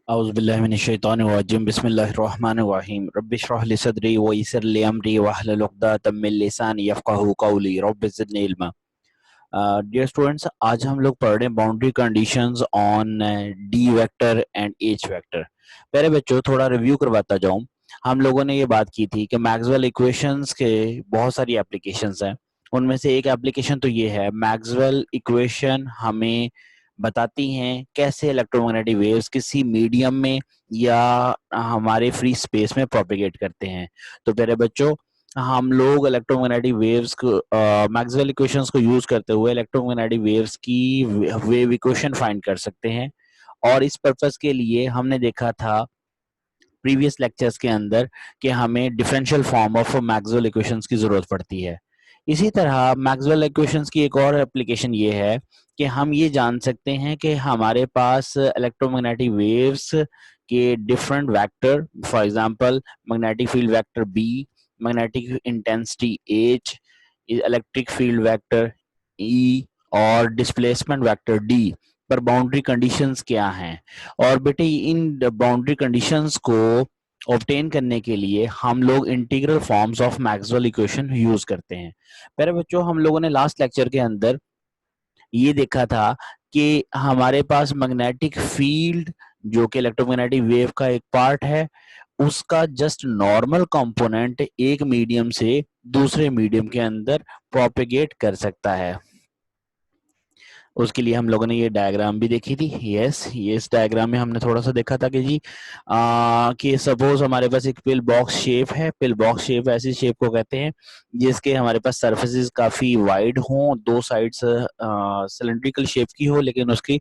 औज़ुबिल्लाहि बिस्मिल्लाहिर्रहमानिर्रहीम रब्बिश्रह ली सदरी व यस्सिर ली अमरी वहलुल उक़दतम मिन लिसानी यफ़क़हू क़ौली रब्बि ज़िदनी इल्मा। डियर स्टूडेंट्स, आज हम लोग पढ़ रहे हैं boundary conditions on D vector and H vector. पहले बच्चों थोड़ा रिव्यू करवाता जाऊं। हम लोगों ने ये बात की थी कि मैक्सवेल इक्वेशंस के बहुत सारी एप्लीकेशंस हैं। उनमें से एक एप्लीकेशन तो ये है, मैक्सवेल इक्वेशन हमें बताती हैं कैसे इलेक्ट्रोमैग्नेटिक वेव्स किसी मीडियम में या हमारे फ्री स्पेस में प्रोपेगेट करते हैं। तो प्यारे बच्चों, हम लोग इलेक्ट्रोमैग्नेटिक वेव्स को मैक्सवेल इक्वेशंस को यूज करते हुए इलेक्ट्रोमैग्नेटिक वेव्स की वेव इक्वेशन फाइंड कर सकते हैं। और इस पर्पस के लिए हमने देखा था प्रीवियस लेक्चर्स के अंदर कि हमें differential form of Maxwell equations की जरूरत पड़ती है। इसी तरह मैक्सवेल इक्वेशंस की एक और एप्लीकेशन ये है कि हम ये जान सकते हैं कि हमारे पास इलेक्ट्रोमैग्नेटिक वेव्स के different vector, for example magnetic field vector B, magnetic intensity H, electric field vector E और डिस्प्लेसमेंट वेक्टर डी पर बाउंड्री कंडीशंस क्या हैं। और बेटे इन बाउंड्री कंडीशंस को ऑब्टेन करने के लिए हम लोग integral forms of Maxwell equation use करते हैं। पहले बच्चों, हम लोगों ने लास्ट लेक्चर के अंदर ये देखा था कि हमारे पास मैग्नेटिक फील्ड जो कि इलेक्ट्रोमैग्नेटिक वेव का एक पार्ट है, उसका जस्ट नॉर्मल कंपोनेंट एक मीडियम से दूसरे मीडियम के अंदर प्रोपेगेट कर सकता है। उसके लिए हम लोगों ने ये डायग्राम भी देखी थी। ये इस डायग्राम में हमने थोड़ा सा देखा था कि जी कि सपोज हमारे पास एक पिल बॉक्स शेप है। पिल बॉक्स शेप ऐसी शेप को कहते हैं जिसके हमारे पास सरफेसेस काफी वाइड हों, दो साइड्स सिलेंड्रिकल शेप की हो, लेकिन उसकी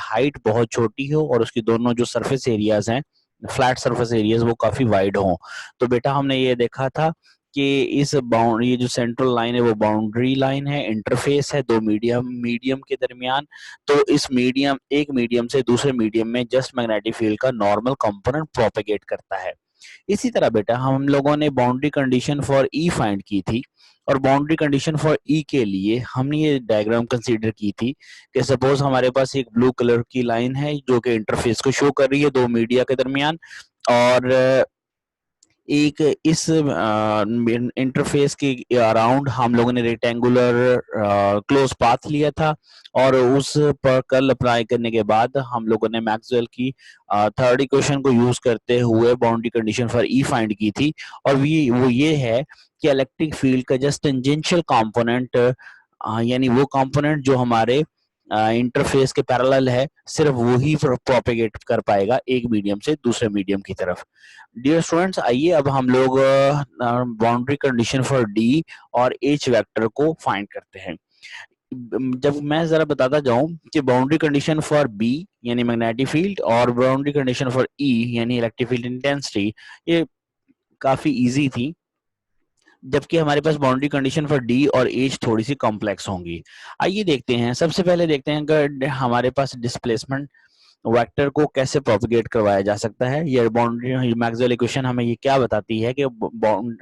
हाइट बहुत छोटी हो और उसकी दोनों जो सरफेस एरियाज हैं, फ्लैट सरफेस एरियाज, वो काफी वाइड हों। तो बेटा हमने ये देखा था कि इस बाउंड्री, ये जो सेंट्रल लाइन है वो बाउंड्री लाइन है, इंटरफेस है दो मीडियम के दरमियान। तो इस मीडियम, एक मीडियम से दूसरे मीडियम में जस्ट मैग्नेटिक फील्ड का नॉर्मल कंपोनेंट प्रोपेगेट करता है। इसी तरह बेटा हम लोगों ने boundary condition for E find की थी, और बाउंड्री कंडीशन फॉर ई के लिए हमने ये डायग्राम कंसीडर की थी कि सपोज हमारे पास एक ब्लू कलर की लाइन है जो कि इंटरफेस को शो कर रही है दो मीडिया के दरमियान, और एक इस इंटरफेस के अराउंड हम लोगों ने रेक्टेंगुलर क्लोज पाथ लिया था, और उस पर कर्ल अप्लाई करने के बाद हम लोगों ने मैक्सवेल की थर्ड इक्वेशन को यूज करते हुए boundary condition for E find की थी। और वो ये है कि इलेक्ट्रिक फील्ड का जस्ट टेंजेंशियल कंपोनेंट, यानी वो कंपोनेंट जो हमारे इंटरफेस के पैरेलल है, सिर्फ वो ही प्रोपेगेट कर पाएगा एक मीडियम से दूसरे मीडियम की तरफ। डियर स्टूडेंट्स, आइए अब हम लोग बाउंड्री कंडीशन फॉर डी और एच वेक्टर को फाइंड करते हैं। जब मैं जरा बताता जाऊं कि बाउंड्री कंडीशन फॉर बी यानी मैग्नेटिक फील्ड और बाउंड्री कंडीशन फॉर ई यानी इलेक्ट्रिक फील्ड इंटेंसिटी, ये काफी इजी थी, जबकि हमारे पास बाउंड्री कंडीशन फॉर डी और एच थोड़ी सी कॉम्प्लेक्स होंगी। आइए देखते हैं। सबसे पहले देखते हैं कि हमारे पास डिस्प्लेसमेंट वेक्टर को कैसे प्रोपेगेट करवाया जा सकता है। ये बाउंड्री मैक्सवेल इक्वेशन हमें ये क्या बताती है कि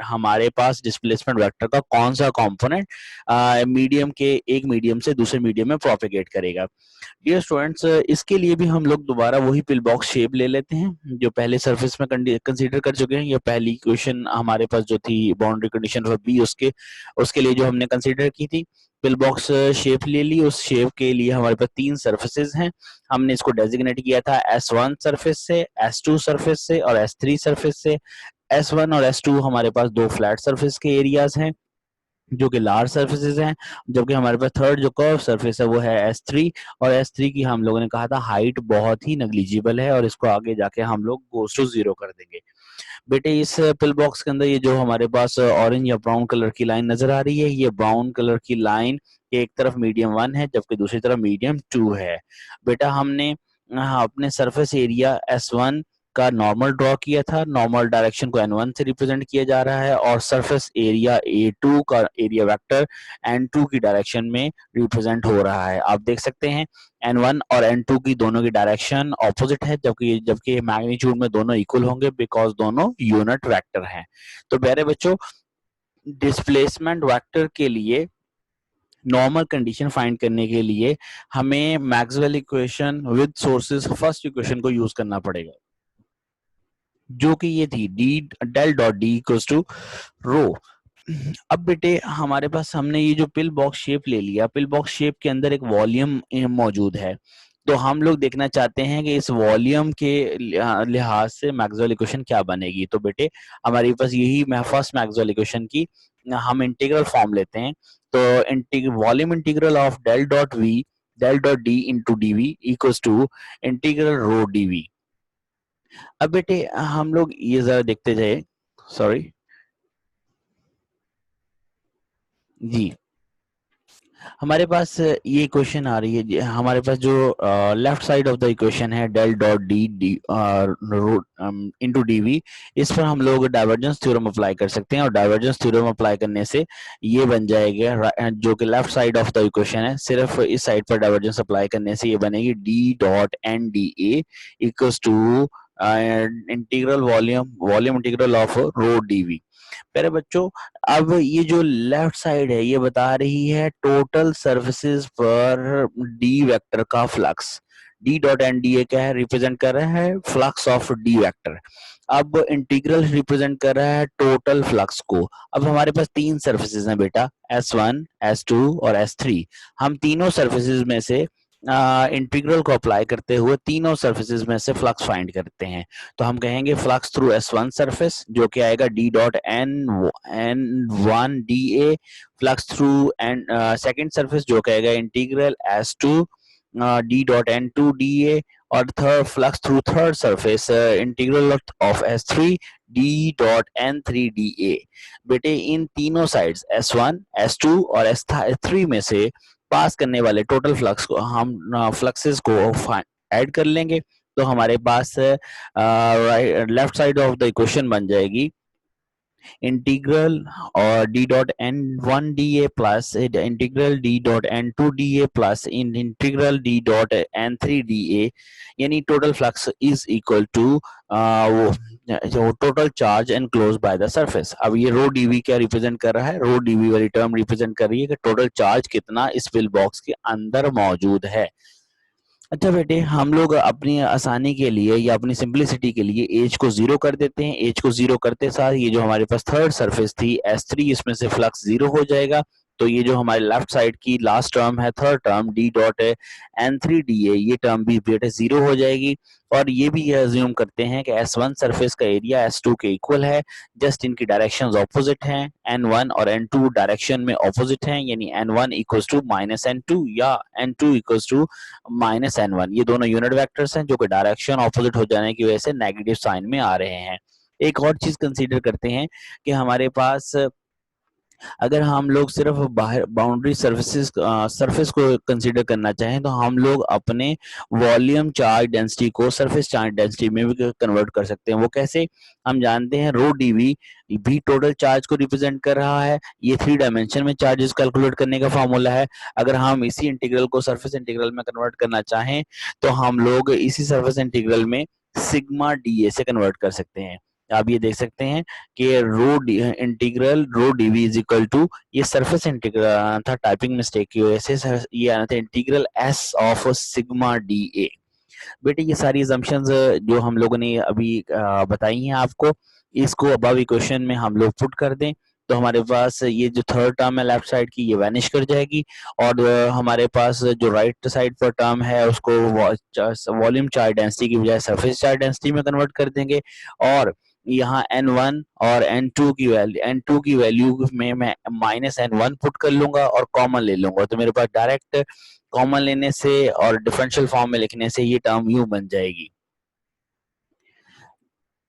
हमारे पास डिस्प्लेसमेंट वेक्टर का कौन सा कंपोनेंट मीडियम के एक मीडियम से दूसरे मीडियम में प्रोपेगेट करेगा। डियर स्टूडेंट्स, इसके लिए भी हम लोग दोबारा वही पिल बॉक्स शेप ले लेते हैं जो पहले सरफेस में कंसीडर कर चुके हैं। ये पहली इक्वेशन हमारे पास जो थी बाउंड्री कंडीशन फॉर बी, उसके लिए जो हमने कंसीडर की थी, पिल बॉक्स शेप ले ली। उस शेप के लिए हमारे पास तीन सरफेसेस हैं। हमने इसको डेजिग्नेट किया था S1 सरफेस से, S2 सरफेस से और S3 सरफेस से। S1 और S2 हमारे पास दो फ्लैट सरफेस के एरियाज हैं जो कि लार्ज सर्फेसेज हैं, जबकि हमारे पास थर्ड जो कर्व सरफेस है वो है S3, और S3 की हम लोगों ने कहा था हाइट बहुत ही नेग्लिजिबल है और इसको आगे जाके हम लोग गोस टू जीरो कर देंगे। बेटे इस पिल बॉक्स के अंदर ये जो हमारे पास ऑरेंज या ब्राउन कलर की लाइन नजर आ रही है, ये ब्राउन कलर की लाइन एक तरफ मीडियम 1 है जबकि दूसरी तरफ मीडियम 2 है। बेटा हमने अपने सरफेस एरिया S1 का नॉर्मल ड्रॉ किया था। नॉर्मल डायरेक्शन को N1 से रिप्रेजेंट किया जा रहा है और सरफेस एरिया A2 का एरिया वेक्टर N2 की डायरेक्शन में रिप्रेजेंट हो रहा है। आप देख सकते हैं N1 और N2 की दोनों की डायरेक्शन ऑपोजिट है, जबकि मैग्नीट्यूड में दोनों इक्वल होंगे बिकॉज दोनों यूनिट वेक्टर हैं। तो प्यारे बच्चों, डिस्प्लेसमेंट वेक्टर के लिए नॉर्मल कंडीशन फाइंड करने के लिए हमें Maxwell equation with sources first equation को यूज करना पड़ेगा, जो कि ये थी D del dot D equals to rho. अब बेटे हमारे पास हमने ये जो पिल बॉक्स शेप ले लिया, पिल बॉक्स शेप के अंदर एक वॉल्यूम मौजूद है, तो हम लोग देखना चाहते हैं कि इस वॉल्यूम के लिहाज से मैक्सवेल इक्वेशन क्या बनेगी। तो बेटे हमारे पास यही फर्स्ट मैक्सवेल इक्वेशन की हम इंटीग्रल फॉर्म लेते हैं। तो volume integral of del dot V del dot D into D V equals to integral rho D V. अब बेटे हम लोग ये जरा देखते जाए, सॉरी जी, हमारे पास ये क्वेश्चन आ रही है, हमारे पास जो left side of the equation है del dot D D into D V, इस पर हम लोग डाइवर्जेंस थ्योरम अप्लाई कर सकते हैं, और डाइवर्जेंस थ्योरम अप्लाई करने से ये बन जाएगा, जो कि left side of the equation है, सिर्फ इस साइड पर डाइवर्जेंस अप्लाई करने से ये बनेगी D dot N D A equals to integral volume integral of rho D V. प्यारे बच्चों, अब ये जो लेफ्ट साइड है ये बता रही है टोटल सर्फेसिस पर डी वेक्टर का flux. D dot N D A क्या है, रिप्रेजेंट कर रहा है फ्लक्स ऑफ डी वेक्टर। अब इंटीग्रल रिप्रेजेंट कर रहा है टोटल फ्लक्स को। अब हमारे पास तीन सर्फेसिस हैं बेटा, S1, S2 और S3। हम तीनों सर्फेसिस में से इंटीग्रल को अप्लाई करते हुए तीनों सर्फेसिस में से फ्लक्स फाइंड करते हैं। तो हम कहेंगे फ्लक्स थ्रू S1 सरफेस, जो कि आएगा D dot N one D A, flux through and second surface जो कहेगा integral S2 D dot N two D A, और third flux through third surface integral of S3 D dot N three D A. बेटे इन तीनों sides S1, S2 और S3 में से पास करने वाले टोटल फ्लक्स को हम फ्लक्सेस को ऐड कर लेंगे, तो हमारे पास left side of the equation बन जाएगी इंटीग्रल और D dot N one D A plus integral D dot N two D A plus integral D dot N three D A, यानी total flux is equal to जो total charge enclose by the surface. अब ये rho DV क्या represent कर रहा है, rho DV वाली term represent कर रही है कि टोटल चार्ज कितना इस पिल बॉक्स के अंदर मौजूद है। अच्छा बेटे, हम लोग अपनी आसानी के लिए या अपनी सिंपलिसिटी के लिए एज को जीरो कर देते हैं। एज को जीरो करते साथ ये जो हमारे पास थर्ड सरफेस थी S3, इसमें से फ्लक्स जीरो हो जाएगा। तो ये जो हमारे लेफ्ट साइड की लास्ट टर्म है, third term D dot N three D A, ये टर्म भी बेटे जीरो हो जाएगी। और ये भी अज्यूम करते हैं कि S1 सरफेस का एरिया S2 के इक्वल है, जस्ट इनकी डायरेक्शंस ऑपोजिट हैं, N1 और N2 डायरेक्शन में ऑपोजिट हैं, यानी N1 equals to minus N2 या N2 equals to minus N1। ये दोनों यूनिट वेक्टर्स हैं जो कि डायरेक्शन ऑपोजिट हो जाने की वजह से नेगेटिव साइन में आ रहे हैं। एक और चीज कंसीडर करते हैं कि हमारे पास अगर हम लोग सिर्फ बाहर बाउंड्री सरफेस को कंसीडर करना चाहें, तो हम लोग अपने वॉल्यूम चार्ज डेंसिटी को सरफेस चार्ज डेंसिटी में भी कन्वर्ट कर सकते हैं। वो कैसे, हम जानते हैं रो डीवी भी टोटल चार्ज को रिप्रेजेंट कर रहा है। ये 3 डायमेंशन में चार्जेस कैलकुलेट करने का फॉर्मूला है। अगर हम इसी इंटीग्रल को सरफेस इंटीग्रल में कन्वर्ट करना चाहें, तो हम लोग इसी सरफेस इंटीग्रल में सिग्मा डी ए से कन्वर्ट कर सकते हैं। आप ये देख सकते हैं कि integral rho D V is equal to, ये सरफेस इंटीग्रल था, टाइपिंग मिस्टेक की वजह से ये आना था integral S of sigma D A. बेटे ये सारी assumptions जो हम लोगों ने अभी बताई हैं आपको, इसको अबव इक्वेशन में हम लोग पुट कर दें, तो हमारे पास ये जो थर्ड टर्म है लेफ्ट साइड की, ये वैनिश कर जाएगी, और हमारे पास जो राइट साइड पर टर्म है उसको वॉल्यूम चार्ज डेंसिटी की बजाय सरफेस चार्ज डेंसिटी में कन्वर्ट कर देंगे। और यहाँ N1 और N2 की वैल्यू में मैं माइनस N1 पुट कर लूंगा और कॉमन ले लूंगा, तो मेरे पास डायरेक्ट कॉमन लेने से और डिफरेंशियल फॉर्म में लिखने से ये टर्म यूं बन जाएगी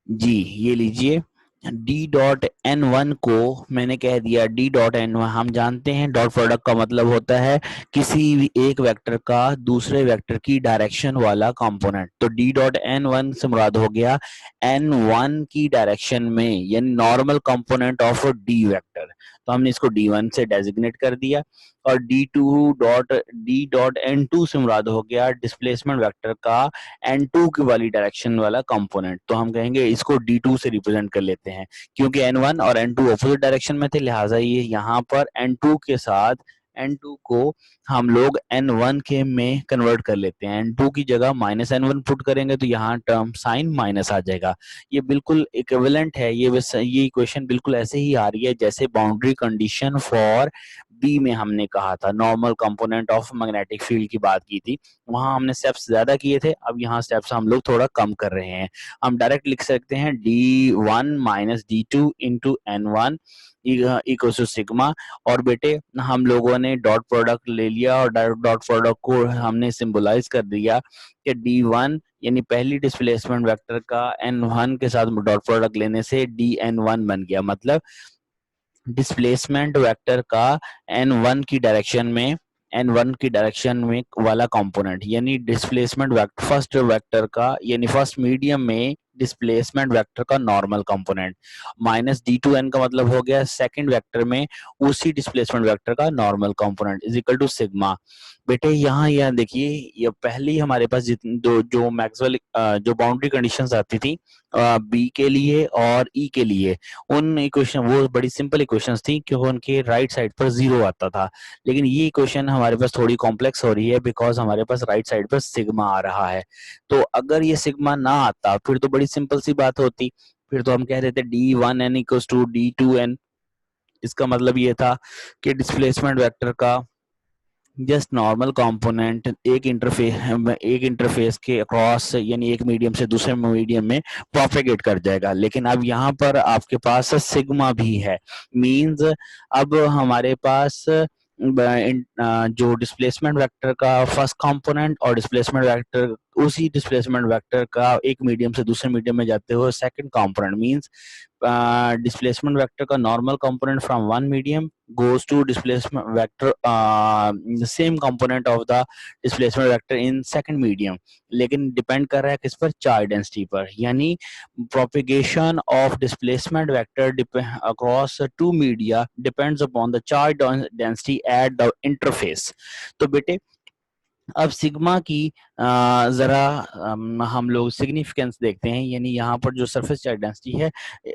जी। ये लीजिए d डॉट N1 को मैंने कह दिया d डॉट N1। हम जानते हैं डॉट प्रोडक्ट का मतलब होता है किसी भी एक वेक्टर का दूसरे वेक्टर की डायरेक्शन वाला कंपोनेंट। तो d डॉट N1 से मुराद हो गया N1 की डायरेक्शन में, यानी normal component of d vector. तो हमने इसको d1 से डेजिग्नेट कर दिया। और d डॉट N2 से मुराद हो गया डिस्प्लेसमेंट वेक्टर का N2 की वाली डायरेक्शन वाला कंपोनेंट। तो हम कहेंगे इसको D2 से रिप्रेजेंट कर लेते हैं, क्योंकि N1 और N2 ऑपोजिट डायरेक्शन में थे, लिहाजा ये यहाँ पर N2 के साथ n2 को हम लोग n1 के में कन्वर्ट कर लेते हैं। n2 की जगह -n1 पुट करेंगे तो यहाँ टर्म साइन माइनस आ जाएगा। ये बिल्कुल इक्विवेलेंट है, ये इक्वेशन बिल्कुल ऐसे ही आ रही है जैसे बाउंड्री कंडीशन फॉर बी में हमने कहा था, normal component of magnetic field की बात की थी। वहां हमने स्टेप्स ज्यादा किए थे, अब यहाँ स्टेप्स हम लोग थोड़ा कम कर रहे हैं। हम डायरेक्ट लिख सकते हैं d1 minus d2 into n1 equal to sigma. और बेटे हम लोगों ने डॉट प्रोडक्ट ले लिया और डॉट प्रोडक्ट को हमने सिंबलाइज कर दिया कि d1 यानी पहली डिस्प्लेसमेंट वेक्टर का n1 के साथ डॉट प्रोडक्ट लेने से dn1 बन गया। मतलब डिस्प्लेसमेंट वेक्टर का n1 की डायरेक्शन में वाला कंपोनेंट, यानी डिस्प्लेसमेंट वेक्टर फर्स्ट वेक्टर का यानी फर्स्ट मीडियम में डिस्प्लेसमेंट वेक्टर का नॉर्मल कंपोनेंट, -d2n का मतलब हो गया सेकंड वेक्टर में उसी डिस्प्लेसमेंट वेक्टर का normal component is equal to sigma. बेटे यहाँ यह देखिए, ये पहली हमारे पास जो मैक्सवेल जो बाउंड्री कंडीशंस आती थी बी के लिए और ई के लिए, उन इक्वेशन वो बड़ी सिंपल इक्वेशंस थी क्योंकि उनके राइट साइड पर जीरो आता था। लेकिन ये इक्वेशन हमारे पास थोड़ी कॉम्प्लेक्स हो रही है बिकॉज हमारे पास राइट साइड पर सिग्मा आ रहा है। तो अगर ये सिग्मा ना आता फिर तो बड़ी सिंपल सी बात होती, फिर तो हम कह रहे थे d1n इक्वल्स टू d2n। इसका मतलब ये था कि डिस्प्लेसमेंट वेक्टर का जस्ट नॉर्मल कंपोनेंट एक इंटरफेस के अक्रॉस यानी एक मीडियम से दूसरे मीडियम में प्रोपेगेट कर जाएगा। लेकिन अब यहाँ पर आपके पास सिग्मा भी है, मींस अब हमारे पास जो डिस्प्लेसमेंट वेक्टर का फर्स्ट कंपोनेंट और डिस्प्लेसमेंट वेक्टर उसी डिस्प्लेसमेंट वेक्टर का एक मीडियम से दूसरे मीडियम में जाते हुए second component, means displacement vector का normal component from one medium goes to displacement vector the same component of the displacement vector in second medium। लेकिन डिपेंड कर रहा है किस पर, चार्ज डेंसिटी पर। यानी propagation of displacement vector across two media depends upon the charge density at the interface। तो बेटे अब सिग्मा की जरा हम लोग सिग्निफिकेंस देखते हैं, यानी यहाँ पर जो सरफेस चार्ज डेंसिटी है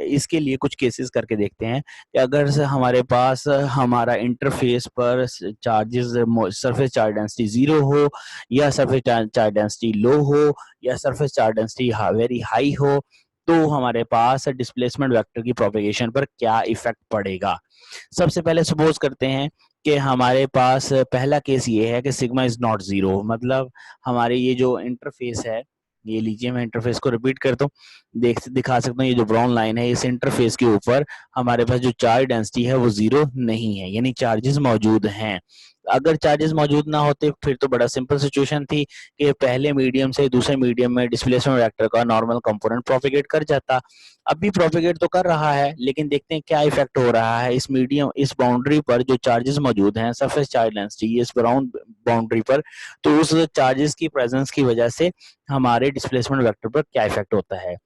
इसके लिए कुछ केसेस करके देखते हैं कि अगर से हमारे पास हमारा इंटरफेस पर charges surface charge density zero हो या सरफेस चार्ज डेंसिटी लो हो या surface charge density very high हो, तो हमारे पास डिस्प्लेसमेंट वेक्टर की प्रोपेगेशन पर क्या इफेक्ट पड़ेगा। सबसे पहले सपोज करते हैं कि हमारे पास पहला केस ये है कि सिग्मा इज नॉट जीरो, मतलब हमारे ये जो इंटरफेस है, ये लीजिए मैं इंटरफेस को रिपीट करता हूँ, दिखा सकता हूँ। ये जो ब्राउन लाइन है इस इंटरफेस के ऊपर हमारे पास जो चार्ज डेंसिटी है वो जीरो नहीं है, यानी चार्जेस मौजूद हैं। अगर चार्जेस मौजूद ना होते फिर तो बड़ा सिंपल सिचुएशन थी कि पहले मीडियम से दूसरे मीडियम में डिस्प्लेसमेंट वेक्टर का नॉर्मल कंपोनेंट प्रोपेगेट कर जाता। अभी प्रोपेगेट तो कर रहा है लेकिन देखते हैं क्या इफेक्ट हो रहा है इस मीडियम इस बाउंड्री पर जो चार्जेस मौजूद हैं सरफेस चार्ज डेंसिटी इस ब्राउन बाउंड्री पर, तो उस चार्जेस की प्रेजेंस की वजह से हमारे डिस्प्लेसमेंट वेक्टर पर क्या इफेक्ट होता है।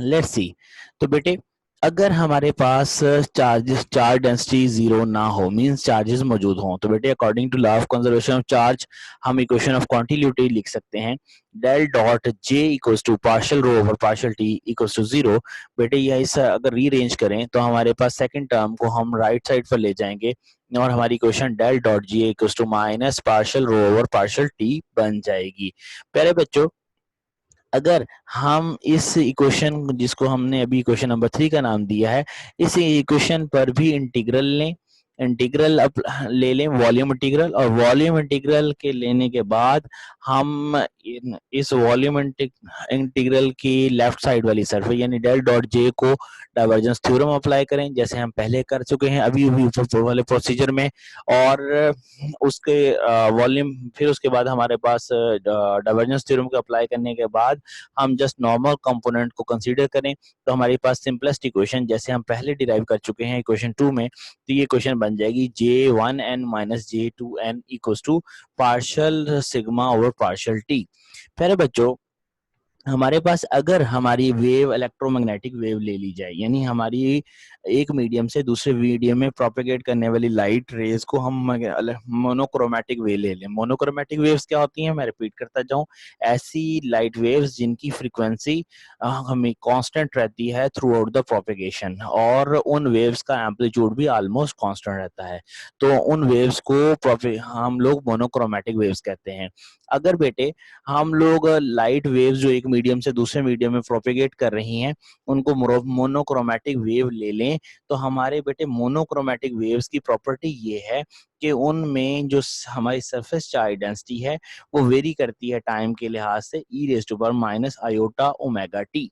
Let's see. तो बेटे अगर हमारे पास चार्ज डेंसिटी जीरो ना हो, मींस चार्जेस मौजूद हों, तो बेटे according to law of conservation of charge हम इक्वेशन ऑफ क्वांटिटी लिख सकते हैं del dot J equals to partial rho over partial T equals to zero. बेटे यह इस अगर रीअरेंज करें तो हमारे पास सेकंड टर्म को हम राइट साइड पर ले जाएंगे और हमारी equation del dot J equals to minus partial rho over partial T बन जाएगी। प्यारे बच्चों, अगर हम इस इक्वेशन जिसको हमने अभी इक्वेशन नंबर 3 का नाम दिया है, इस इक्वेशन पर भी इंटीग्रल लें, इंटीग्रल अब ले लें वॉल्यूम इंटीग्रल, और वॉल्यूम इंटीग्रल के लेने के बाद हम इस वॉल्यूम इंटीग्रल की लेफ्ट साइड वाली सरफेस यानी डेल डॉट जे को डाइवर्जेंस थ्योरम अप्लाई करें जैसे हम पहले कर चुके हैं अभी ऊपर वाले प्रोसीजर में। और उसके वॉल्यूम फिर उसके बाद हमारे पास डाइवर्जेंस थ्योरम को अप्लाई करने के बाद हम जस्ट नॉर्मल कंपोनेंट को कंसीडर करें तो हमारे पास सिंपलेस्ट इक्वेशन जैसे हम पहले डिराइव कर चुके हैं इक्वेशन 2 में, तो ये इक्वेशन बन जाएगी J1n minus J2n equals to partial sigma over partial T. प्यारे बच्चों, हमारे पास अगर हमारी वेव इलेक्ट्रोमैग्नेटिक वेव ले ली जाए, यानी हमारी एक मीडियम से दूसरे मीडियम में प्रोपेगेट करने वाली लाइट रेज को हम मोनोक्रोमैटिक वेव ले लें। मोनोक्रोमैटिक वेव्स क्या होती हैं, मैं रिपीट करता जाऊं, ऐसी लाइट वेव्स जिनकी फ्रीक्वेंसी हमें कांस्टेंट रहती है थ्रू आउट द प्रोपेगेशन, और उन वेव्स का एम्पलीट्यूड भी ऑलमोस्ट कांस्टेंट रहता है। तो उन वेव्स को हम लोग मोनोक्रोमैटिक वेव्स कहते हैं। अगर बेटे हम लोग लाइट वेव्स जो एक मीडियम से दूसरे मीडियम में प्रोपेगेट कर रही हैं उनको मोनोक्रोमैटिक वेव ले लें, तो हमारे बेटे मोनोक्रोमैटिक वेव्स की प्रॉपर्टी ये है कि उनमें जो हमारी सरफेस चार्ज डेंसिटी है वो वेरी करती है टाइम के लिहाज से E raise to power minus iota omega T.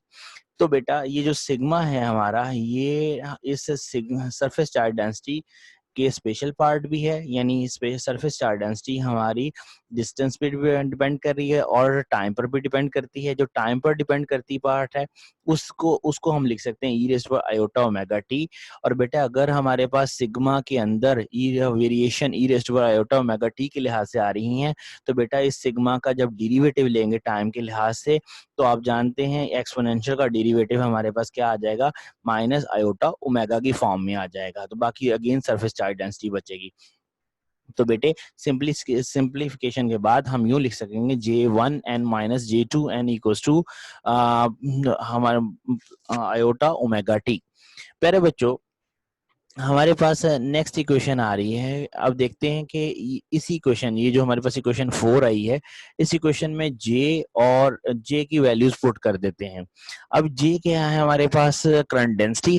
तो बेटा ये जो सिग्मा है हमारा, ये इस सरफेस चार्ज डेंसिटी के स्पेशल पार्ट भी है, यानी सरफेस चार्ज डेंसिटी हमारी डिस्टेंस पे डिपेंड कर रही है और टाइम पर भी डिपेंड करती है। जो टाइम पर डिपेंड करती पार्ट है उसको उसको हम लिख सकते हैं E raise to iota omega T. और बेटा अगर हमारे पास सिग्मा के अंदर variation E raise to iota omega T के लिहाज से आ रही हैं, तो बेटा इस सिग्मा का जब डेरिवेटिव लेंगे टाइम के लिहाज से, तो आप जानते हैं एक्सपोनेंशियल का डेरिवेटिव हमारे पास क्या आ जाएगा, माइनस आयोटा ओमेगा की फॉर्म में आ जाएगा। तो बाकी अगेन सरफेस चार्ज डेंसिटी बचेगी। तो बेटे सिंप्लीफिकेशन के बाद हम यूं लिख सकेंगे J1n minus J2n equals to हमारे आयोटा ओमेगा टी। प्यारे बच्चों, हमारे पास नेक्स्ट इक्वेशन आ रही है। अब देखते हैं कि इस इक्वेशन, ये जो हमारे पास इक्वेशन 4 आई है, इस इक्वेशन में जे और जे की वैल्यूज पुट कर देते हैं। अब जे क्या है हमारे पास, करंट डेंसिटी,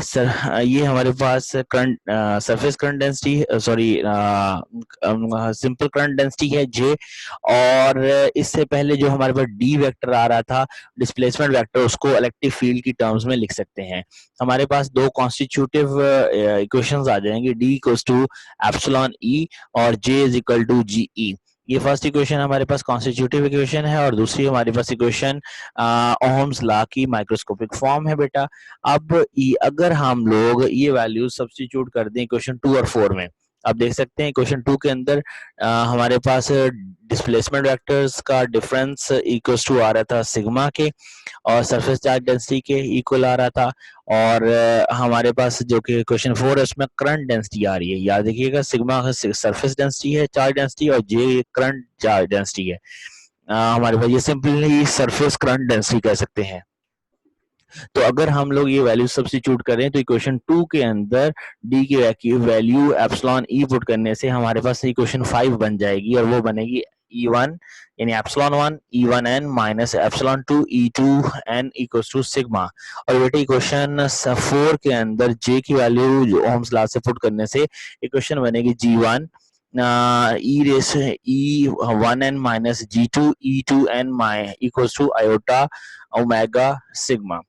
ये हमारे पास current surface current density, sorry simple current density है जे। और इससे पहले जो हमारे पास डी वेक्टर आ रहा था डिस्प्लेसमेंट वेक्टर, उसको इलेक्ट्रिक फील्ड की टर्म्स में लिख सकते हैं। हमारे पास दो कॉन्स्टिट्यूटिव इक्वेशंस आ जाएंगे, डी इक्वल्स टू एप्सिलॉन ई और जे इज इक्वल टू जी ई। ये फर्स्ट इक्वेशन हमारे पास कॉन्स्टिट्यूटिव इक्वेशन है और दूसरी हमारे पास इक्वेशन ओहम्स लॉ की माइक्रोस्कोपिक फॉर्म है बेटा। अब अगर हम लोग ये वैल्यू सब्स्टिट्यूट कर दें इक्वेशन 2 और 4 में, आप देख सकते हैं इक्वेशन 2 के अंदर हमारे पास डिस्प्लेसमेंट वेक्टर्स का डिफरेंस इक्वल्स टू आ रहा था सिग्मा के, और सरफेस चार्ज डेंसिटी के इक्वल आ रहा था। और हमारे पास जो कि क्वेश्चन 4 है उसमें करंट डेंसिटी आ रही है। याद रखिएगा सिग्मा सरफेस डेंसिटी है, चार्ज डेंसिटी, और जे करंट चार्ज डेंसिटी है। हमारे पास ये सिंपली सरफेस करंट डेंसिटी कह सकते हैं। तो अगर हम लोग ये वैल्यू सब्स्टिट्यूट करें तो इक्वेशन 2 के अंदर डी की वैल्यू एप्सिलॉन ई पुट करने से हमारे पास इक्वेशन 5 बन जाएगी, और वो बनेगी E1 यानी epsilon 1 E1n minus epsilon 2 E2n equals to sigma. और बेटे इक्वेशन 4 के अंदर जे की वैल्यू ओम्स लॉ से पुट करने से इक्वेशन बनेगी G1 E raise E1n minus G2 E2n equals to iota omega sigma.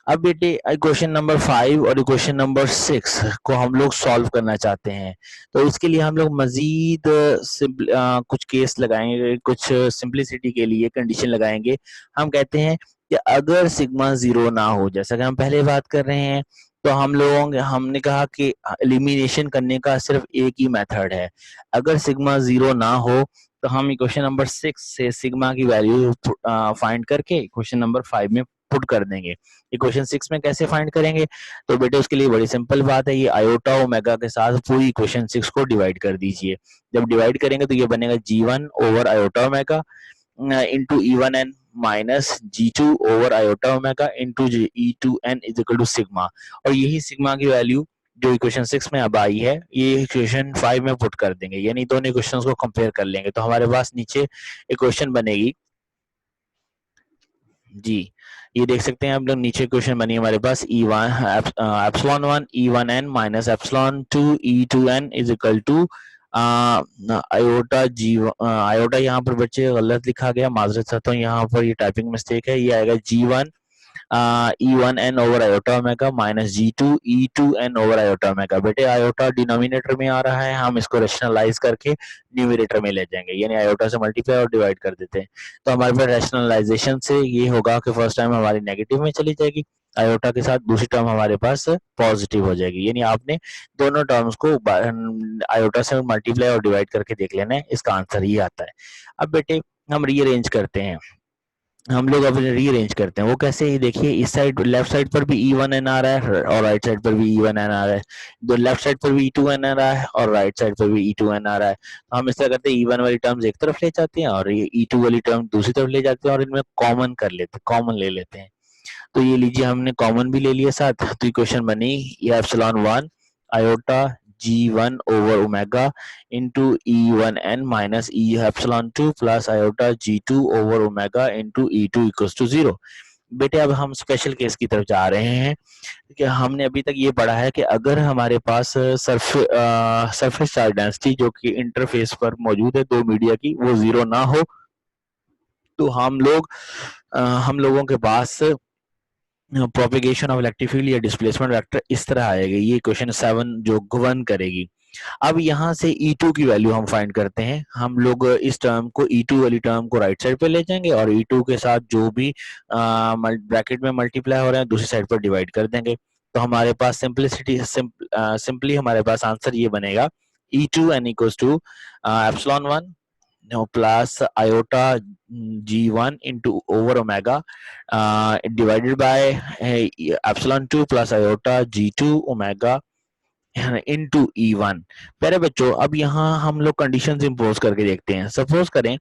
अब बेटे क्वेश्चन नंबर 5 और क्वेश्चन नंबर 6 को हम लोग सॉल्व करना चाहते हैं। तो इसके लिए हम लोग मजीद कुछ केस लगाएंगे, कुछ सिंप्लिसिटी के लिए कंडीशन लगाएंगे। हम कहते हैं कि अगर सिग्मा 0 ना हो, जैसा कि हम पहले बात कर रहे हैं, तो हमने कहा कि एलिमिनेशन करने का सिर्फ एक ही मेथड है। अगर सिग्मा 0 ना हो तो हम क्वेश्चन नंबर 6 से सिग्मा की वैल्यू फाइंड करके क्वेश्चन नंबर 5 में पुट कर देंगे। इक्वेशन 6 में कैसे फाइंड करेंगे, तो बेटे उसके लिए बड़ी सिंपल बात है, ये आयोटा ओमेगा के साथ पूरी इक्वेशन 6 को डिवाइड कर दीजिए। जब डिवाइड करेंगे तो ये बनेगा G1 over iota omega into E1n minus G2 over iota omega into E2n is equal to sigma. और यही सिग्मा की वैल्यू जो इक्वेशन 6 में अब आई है ये इक्वेशन 5 में पुट कर देंगे, यानी दोनों इक्वेशंस को कंपेयर कर लेंगे। तो हमारे पास नीचे इक्वेशन बनेगी जी, ये देख सकते हैं आप लोग, नीचे क्वेश्चन बनी हमारे पास epsilon 1 E1n minus epsilon 2 E2n is equal to iota iota यहाँ पर बच्चे गलत लिखा गया, माजरत चाहता हूँ, यहाँ पर ये टाइपिंग मिस्टेक है। ये आएगा G1 E1n over iota omega minus G2 E2n over iota omega. बेटे आयोटा डिनोमिनेटर में आ रहा है, हम इसको रैशनलाइज करके न्यूमरेटर में ले जाएंगे, यानी आयोटा से मल्टीप्लाई और डिवाइड कर देते हैं। तो हमारे पास रैशनलाइजेशन से ये होगा कि फर्स्ट टाइम हमारी नेगेटिव में चली जाएगी आयोटा के साथ, दूसरी टर्म हमारे पास पॉजिटिव हो जाएगी, यानी आपने दोनों टर्म्स को आयोटा से मल्टीप्लाई और डिवाइड करके देख लेना है, इसका आंसर ये आता है। अब बेटे हम रीअरेंज करते हैं। हम लोग अब रीअरेंज करते हैं। वो कैसे, ये देखिए इस साइड लेफ्ट साइड पर भी E1n आ रहा है और राइट साइड पर भी E1n आ रहा है, तो लेफ्ट साइड पर भी E2n आ रहा है और राइट साइड पर भी E2n आ रहा है। तो हम इस तरह करते हैं, E1 वाली टर्म्स एक तरफ ले जाते हैं और ये E2 वाली टर्म दूसरी तरफ ले जाते हैं और इनमें कॉमन कर लेते हैं, कॉमन ले लेते हैं। तो ये लीजिए हमने कॉमन भी ले लिया साथ, तो इक्वेशन बनी ये epsilon 1 iota G1 over omega into E1n minus E epsilon 2 plus iota G2 over omega into E2 equals to 0। बेटे अब हम स्पेशल केस की तरफ जा रहे हैं कि हमने अभी तक ये पढ़ा है कि अगर हमारे पास सरफेस चार्ज डेंसिटी जो कि इंटरफेस पर मौजूद है दो मीडिया की वो जीरो ना हो, तो हम लोगों के पास प्रोपिगेशन ऑफ इलेक्ट्रिक फील्ड या डिस्प्लेसमेंट वेक्टर इस तरह आएगा। ये क्वेश्चन 7 जो गवर्न करेगी। अब यहाँ से E2 की वैल्यू हम फाइंड करते हैं। हम लोग इस टर्म को E2 वाली टर्म को राइट साइड पे ले जाएंगे और E2 के साथ जो भी ब्रैकेट में मल्टीप्लाई हो रहे हैं दूसरी साइड पर डिवाइड कर देंगे। तो हमारे पास सिंपली हमारे पास आंसर ये बनेगा E2n equals to epsilon 1 plus iota G1 into over omega divided by epsilon 2 plus iota G2 omega into E1। प्यारे बच्चों अब यहाँ हम लोग कंडीशंस इम्पोज करके देखते हैं। सपोज करें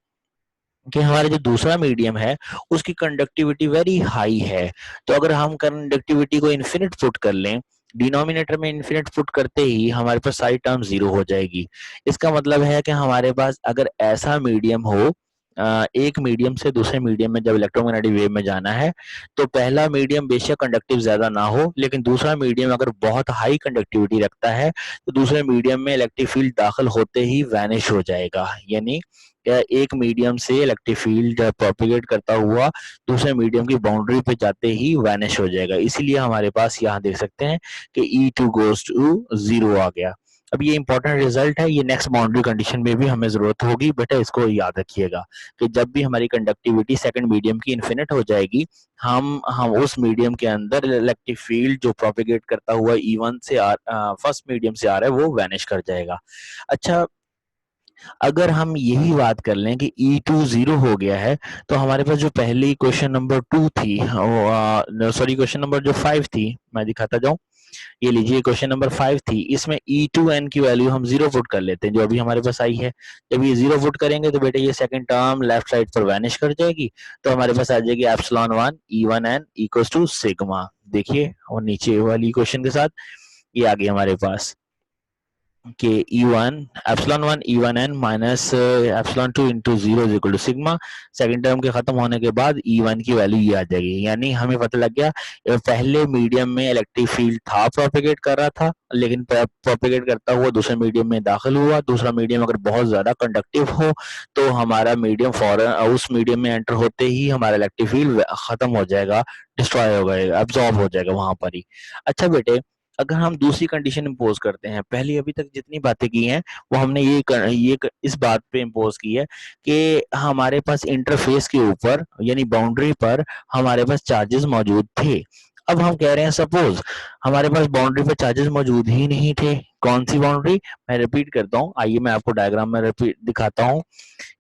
कि हमारा जो दूसरा मीडियम है उसकी कंडक्टिविटी वेरी हाई है, तो अगर हम कंडक्टिविटी को इन्फिनिट पुट कर लें, डिनोमिनेटर में इन्फिनिट पुट करते ही हमारे पास सारी टर्म जीरो हो जाएगी। इसका मतलब है कि हमारे पास अगर ऐसा मीडियम हो, एक मीडियम से दूसरे मीडियम में जब इलेक्ट्रोमैग्नेटिक वेव में जाना है, तो पहला मीडियम बेशक कंडक्टिव ज्यादा ना हो, लेकिन दूसरा मीडियम अगर बहुत हाई कंडक्टिविटी रखता है तो दूसरे मीडियम में इलेक्ट्रिक फील्ड दाखिल होते ही वैनिश हो जाएगा। यानी एक मीडियम से इलेक्ट्रिक फील्ड प्रोपिगेट करता हुआ दूसरे मीडियम की बाउंड्री पे जाते ही वैनिश हो जाएगा। इसीलिए हमारे पास यहाँ देख सकते हैं कि E2 गोज टू 0 आ गया। अब ये इंपॉर्टेंट रिजल्ट है, ये नेक्स्ट बाउंड्री कंडीशन में भी हमें जरूरत होगी। बेटा इसको याद रखिएगा कि जब भी हमारी कंडक्टिविटी सेकंड मीडियम की इन्फिनिट हो जाएगी, हम उस मीडियम के अंदर इलेक्ट्रिक फील्ड जो प्रोपिगेट करता हुआ E1 से फर्स्ट मीडियम से आ रहा है वो वैनिश कर जाएगा। अच्छा, अगर हम यही बात कर लें कि E2 0 हो गया है, तो हमारे पास जो पहली क्वेश्चन नंबर 2 थी, सॉरी क्वेश्चन नंबर जो 5 थी, मैं दिखाता जाऊं, ये लीजिए क्वेश्चन नंबर 5 थी, इसमें E2n की वैल्यू हम 0 पुट कर लेते हैं जो अभी हमारे पास आई है। जब ये 0 पुट करेंगे तो बेटे ये सेकंड टर्म लेफ्ट साइड पर वैनिश कर जाएगी, तो हमारे पास आ जाएगी epsilon 1 E1n equals to sigma. देखिए और नीचे वाली क्वेश्चन के साथ ये आ गई हमारे पास कि E1 epsilon 1 E1n minus epsilon 2 into 0 is equal to sigma. Second term के खत्म होने के बाद E1 की वैल्यू ये आ जाएगी। यानी हमें पता लग गया पहले मीडियम में इलेक्ट्रिक फील्ड था, प्रोपेगेट कर रहा था, लेकिन प्रोपेगेट करता हुआ दूसरे मीडियम में दाखिल हुआ। दूसरा मीडियम अगर बहुत ज्यादा कंडक्टिव हो तो हमारा मीडियम फॉरन उस मीडियम में एंटर होते ही हमारा इलेक्ट्रिक फील्ड खत्म हो जाएगा, डिस्ट्रॉय हो जाएगा, एब्जॉर्ब हो जाएगा वहां पर ही। अच्छा बेटे, अगर हम दूसरी कंडीशन इम्पोज करते हैं, पहले अभी तक जितनी बातें की हैं वो हमने इस बात पे इम्पोज की है कि हमारे पास इंटरफेस के ऊपर यानी बाउंड्री पर हमारे पास चार्जेस मौजूद थे। अब हम कह रहे हैं सपोज हमारे पास बाउंड्री पर चार्जेस मौजूद ही नहीं थे। कौन सी बाउंड्री, मैं रिपीट करता हूँ, आइए मैं आपको डायग्राम में रिपीट दिखाता हूँ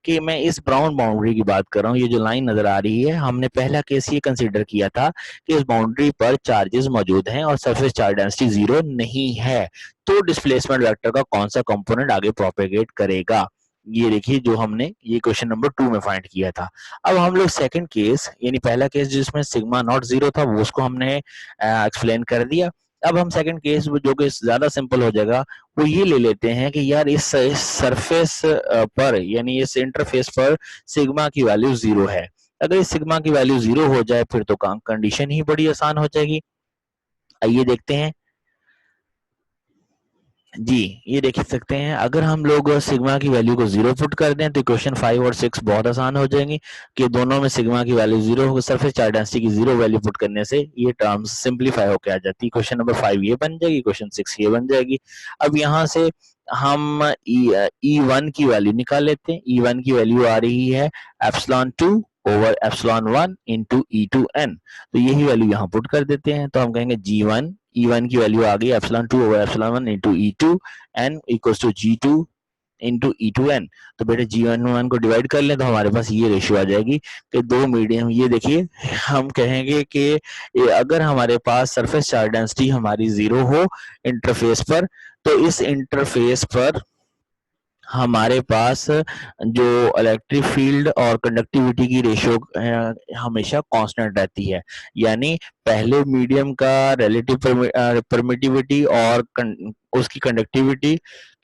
कि मैं इस ब्राउन बाउंड्री की बात कर रहा हूँ। ये जो लाइन नजर आ रही है, हमने पहला केस ये कंसीडर किया था कि इस बाउंड्री पर चार्जेस मौजूद हैं और सरफेस चार्ज डेंसिटी जीरो नहीं है, तो डिस्प्लेसमेंट वेक्टर का कौन सा कंपोनेंट आगे प्रोपेगेट करेगा। ये देखिए जो हमने ये क्वेश्चन नंबर 2 में फाइंड किया था। अब हम लोग सेकंड केस यानी पहला केस जिसमें सिग्मा नॉट जीरो था वो उसको हमने एक्सप्लेन कर दिया। अब हम सेकंड केस जो कि ज्यादा सिंपल हो जाएगा वो ये ले लेते हैं कि यार इस सरफेस पर यानी इस इंटरफेस पर सिग्मा की वैल्यू जीरो है। अगर इस सिग्मा की वैल्यू जीरो हो जाए फिर तो कंडीशन ही बड़ी आसान हो जाएगी। आइए देखते हैं जी, ये देख सकते हैं अगर हम लोग सिग्मा की वैल्यू को जीरो पुट कर दें तो क्वेश्चन 5 और 6 बहुत आसान हो जाएंगी कि दोनों में सिग्मा की वैल्यू जीरो होगी, सरफेस चार्ज डेंसिटी की जीरो वैल्यू पुट करने से ये टर्म्स सिंपलीफाई होकर आ जाती है। क्वेश्चन नंबर 5 ये बन जाएगी, क्वेश्चन 6 ये बन जाएगी। अब यहाँ से हम E1 की वैल्यू निकाल लेते हैं। E1 की वैल्यू आ रही है epsilon 2 over epsilon 1 into E2n, तो यही वैल्यू यहाँ पुट कर देते हैं। तो हम कहेंगे G1 E1 की वैल्यू आ गई epsilon 2 over epsilon 1 into E2 n equals to G2 into E2N। तो बेटे G1 को डिवाइड कर लें तो हमारे पास ये रेशियो आ जाएगी कि दो मीडियम, ये देखिए हम कहेंगे कि अगर हमारे पास सरफेस चार्ज डेंसिटी हमारी 0 हो इंटरफेस पर, तो इस इंटरफेस पर हमारे पास जो इलेक्ट्रिक फील्ड और कंडक्टिविटी की रेशियो हमेशा कांस्टेंट रहती है। यानी पहले मीडियम का रिलेटिव परमिटिविटी और उसकी कंडक्टिविटी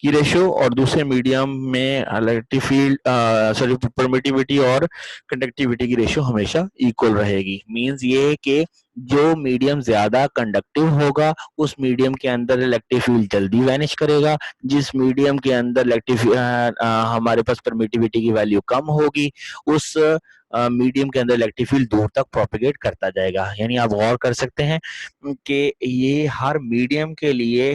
की रेशियो और दूसरे मीडियम में इलेक्ट्रिक फील्ड सॉरी परमिटिविटी और कंडक्टिविटी की रेशियो हमेशा इक्वल रहेगी। मींस ये है कि जो मीडियम ज्यादा कंडक्टिव होगा उस मीडियम के अंदर इलेक्ट्रिक फील्ड जल्दी वैनिश करेगा, जिस मीडियम के अंदर हमारे पास परमिटिविटी की वैल्यू कम होगी उस मीडियम के अंदर इलेक्ट्रिक फील्ड दूर तक प्रोपेगेट करता जाएगा। यानी आप गौर कर सकते हैं कि ये हर मीडियम के लिए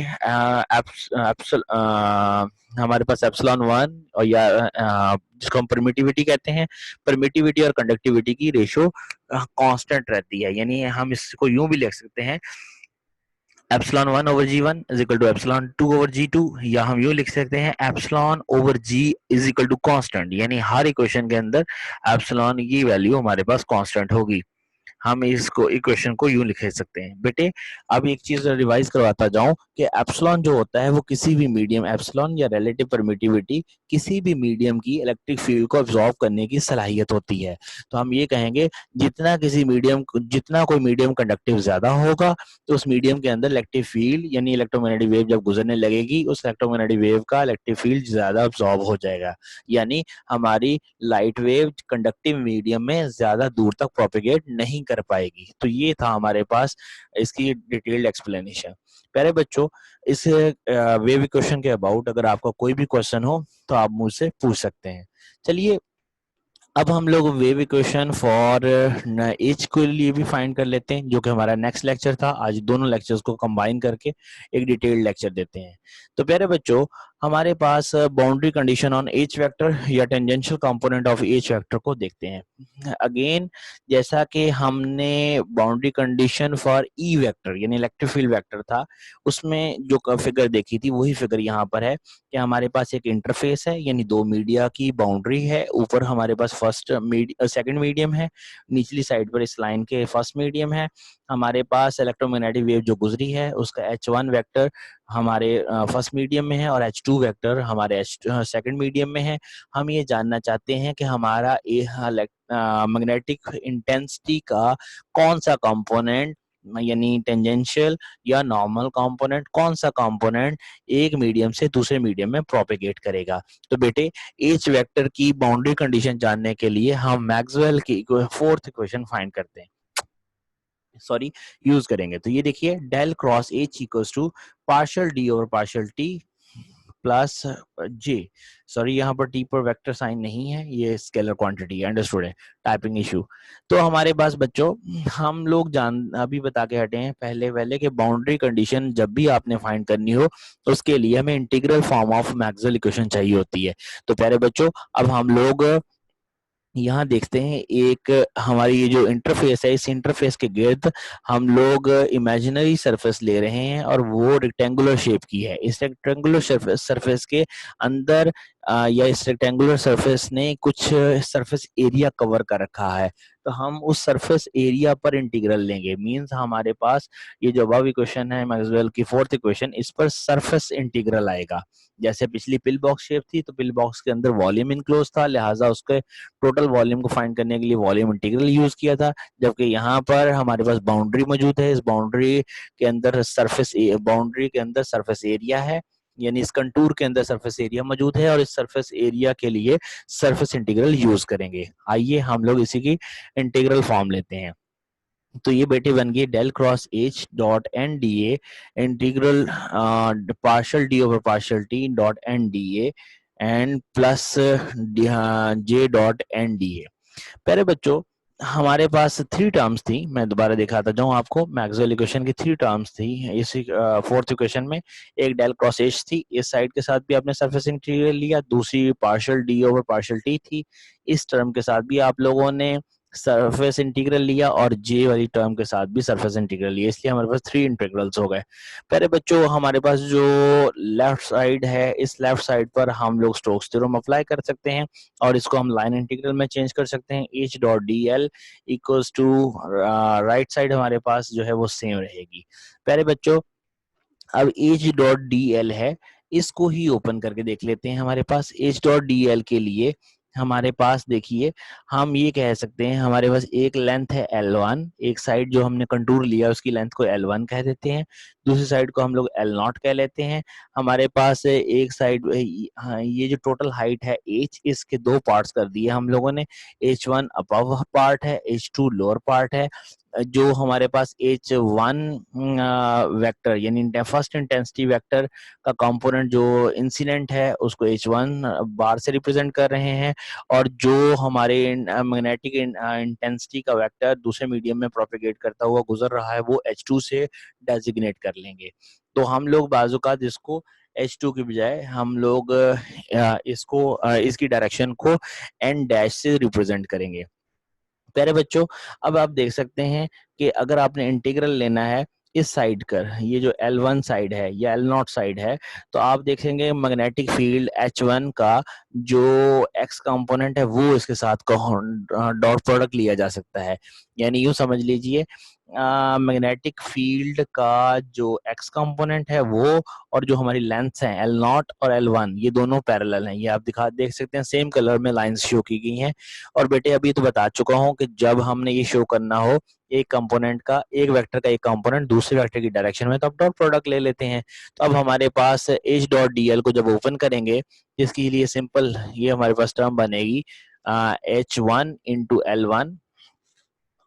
हमारे पास एप्सिलॉन 1 और या जिसको हम परमिटिविटी कहते हैं, परमिटिविटी और कंडक्टिविटी की रेशियो कांस्टेंट रहती है। यानी हम इसको यूं भी लिख सकते हैं epsilon 1 over G1 is equal to epsilon 2 over G2, या हम यूं लिख सकते हैं epsilon over G is equal to constant. यानी हर इक्वेशन के अंदर एप्सिलॉन की वैल्यू हमारे पास कांस्टेंट होगी। हम इसको इक्वेशन को यूं लिख सकते हैं। बेटे अब एक चीज रिवाइज करवाता जाऊं कि एप्सिलॉन जो होता है वो किसी भी मीडियम, एप्सिलॉन या रिलेटिव परमिटिविटी किसी भी मीडियम की इलेक्ट्रिक फील्ड को अब्सॉर्ब करने की सलाहियत होती है। तो हम ये कहेंगे जितना कोई मीडियम कंडक्टिव ज्यादा होगा तो उस मीडियम के अंदर इलेक्ट्रिक फील्ड यानी इलेक्ट्रोमैग्नेटिक वेव जब गुजरने लगेगी उस इलेक्ट्रोमैग्नेटिक वेव का इलेक्ट्रिक फील्ड ज्यादा अब्सॉर्ब हो जाएगा। यानी हमारी लाइट वेव कंडक्टिव मीडियम में ज्यादा दूर तक प्रोपेगेट नहीं कर पाएगी। तो ये था हमारे पास इसकी डिटेल्ड एक्सप्लेनेशन। प्यारे बच्चों, इस वेव इक्वेशन के अबाउट अगर आपका कोई भी क्वेश्चन हो तो आप मुझसे पूछ सकते हैं। चलिए अब हम लोग वेव इक्वेशन फॉर एच के लिए भी फाइंड कर लेते हैं, जो कि हमारा नेक्स्ट लेक्चर था। आज दोनों लेक्चर्स को कंबाइन करके एक डिटेल्ड लेक्चर देते हैं। तो प्यारे बच्चों, हमारे पास boundary condition on H vector या tangential component of H vector को देखते हैं। अगेन जैसा कि हमने boundary condition for E vector यानी इलेक्ट्रिक फील्ड वेक्टर था, उसमें जो फिगर देखी थी वही फिगर यहाँ पर है कि हमारे पास एक इंटरफेस है यानी दो मीडिया की बाउंड्री है। ऊपर हमारे पास सेकंड मीडियम है, निचली साइड पर इस लाइन के फर्स्ट मीडियम है। हमारे पास इलेक्ट्रोमैग्नेटिक वेव जो गुजरी है उसका H1 वेक्टर हमारे फर्स्ट मीडियम में है और H2 वेक्टर हमारे सेकंड मीडियम में है। हम ये जानना चाहते हैं कि हमारा मैग्नेटिक इंटेंसिटी का कौन सा कंपोनेंट यानी टेंजेंशियल या नॉर्मल कंपोनेंट, कौन सा कंपोनेंट एक मीडियम से दूसरे मीडियम में प्रोपेगेट करेगा। तो बेटे एच वेक्टर की बाउंड्री कंडीशन जानने के लिए हम मैक्सवेल की फोर्थ इक्वेशन फाइंड करते हैं, सॉरी यूज करेंगे। तो ये देखिए del cross H equals to partial D over partial T plus J. Sorry यहाँ पर टी पर वेक्टर साइन नहीं है, ये स्केलर क्वांटिटी है, अंडरस्टूड है, टाइपिंग इशू। तो हमारे पास बच्चों हम लोग अभी बता के हटे हैं पहले के बाउंड्री कंडीशन जब भी आपने फाइंड करनी हो तो उसके लिए हमें integral form of Maxwell equation चाहिए होती है। तो प्यारे बच्चों अब हम लोग यहाँ देखते हैं एक हमारी ये जो इंटरफेस है, इस इंटरफेस के गिर्द हम लोग इमेजिनरी सरफेस ले रहे हैं और वो रेक्टेंगुलर शेप की है। इस रेक्टेंगुलर सरफेस के अंदर या इस रेक्टेंगुलर सरफेस ने कुछ सरफेस एरिया कवर कर रखा है, तो हम उस सरफेस एरिया पर इंटीग्रल लेंगे। मींस हमारे पास ये जो अबव इक्वेशन है मैक्सवेल की फोर्थ इक्वेशन, इस पर सरफेस इंटीग्रल आएगा। जैसे पिछली पिल बॉक्स शेप थी तो पिल बॉक्स के अंदर वॉल्यूम इनक्लोज था, लिहाजा उसके टोटल वॉल्यूम को फाइंड करने के लिए वॉल्यूम इंटीग्रल यूज किया था। जबकि यहाँ पर हमारे पास बाउंड्री मौजूद है, इस बाउंड्री के अंदर सरफेस एरिया है, यानी इस कंटूर के अंदर सरफेस एरिया मौजूद है और इस सरफेस एरिया के लिए सरफेस इंटीग्रल यूज करेंगे। आइए हम लोग इसी की इंटीग्रल फॉर्म लेते हैं। तो ये बेटे बन गई del cross H dot N D A integral partial D over partial T dot N D A and plus J dot N D A. पहले बच्चों हमारे पास थ्री टर्म्स थी, मैं दोबारा दिखाता जाऊं आपको। मैक्सवेल इक्वेशन की थ्री टर्म्स थी इसी फोर्थ इक्वेशन में। एक डेल क्रॉस एच थी, इस साइड के साथ भी आपने सरफेस इंटीग्रल लिया। दूसरी partial D over partial T थी, इस टर्म के साथ भी आप लोगों ने सरफेस इंटीग्रल लिया और जे वाली टर्म के साथ भी सरफेस इंटीग्रल लिया, इसलिए हमारे पास 3 इंटीग्रल्स हो गए। पहले बच्चों हमारे पास जो लेफ्ट साइड है, इस लेफ्ट साइड पर हम लोग स्टोक्स थ्योरम अप्लाई कर सकते हैं और इसको हम लाइन इंटीग्रल में चेंज कर सकते हैं। H dot D L equals to right side हमारे पास जो है वो सेम रहेगी। पहले बच्चों अब एच डॉट डी एल है, इसको ही ओपन करके देख लेते हैं। हमारे पास एच डॉट डी एल के लिए हमारे पास देखिए हम ये कह सकते हैं, हमारे पास एक लेंथ है L1, एक साइड जो हमने कंटूर लिया उसकी लेंथ को L1 कह देते हैं, दूसरी साइड को हम लोग L0 कह लेते हैं। हमारे पास एक साइड, हाँ, ये जो टोटल हाइट है H, इसके दो पार्ट्स कर दिए हम लोगों ने। H1 अबव पार्ट है, H2 लोअर पार्ट है। जो हमारे पास H1 वेक्टर यानी फर्स्ट इंटेंसिटी वेक्टर का कंपोनेंट जो इंसिडेंट है उसको H1 बार से रिप्रेजेंट कर रहे हैं, और जो हमारे मैग्नेटिक इंटेंसिटी का वेक्टर दूसरे मीडियम में प्रोपेगेट करता हुआ गुजर रहा है वो H2 से डेजिग्नेट कर लेंगे। तो हम लोग बाजुकात इसको H2 की बजाय हम लोग इसकी डायरेक्शन को n डैश से रिप्रेजेंट करेंगे। प्यारे बच्चों अब आप देख सकते हैं कि अगर आपने इंटीग्रल लेना है इस साइड का, ये जो L1 साइड है या L0 साइड है, तो आप देखेंगे मैग्नेटिक फील्ड H1 का जो x कंपोनेंट है वो इसके साथ डॉट प्रोडक्ट लिया जा सकता है। यानी यूं समझ लीजिए मैग्नेटिक फील्ड का जो x कंपोनेंट है वो और जो हमारी लेंथ्स हैं L0 और L1 ये दोनों पैरेलल हैं। ये आप देख सकते हैं सेम कलर में लाइंस शो की गई हैं। और बेटे अभी तो बता चुका हूं कि जब हमने ये शो करना हो एक कंपोनेंट का, एक वेक्टर का एक कंपोनेंट दूसरे वेक्टर की डायरेक्शन में, तो अब डॉट प्रोडक्ट ले लेते हैं। तो अब हमारे पास एच डॉट डी एल को जब ओपन करेंगे, जिसके लिए सिंपल ये हमारे पास टर्म बनेगी H1 इंटू L1,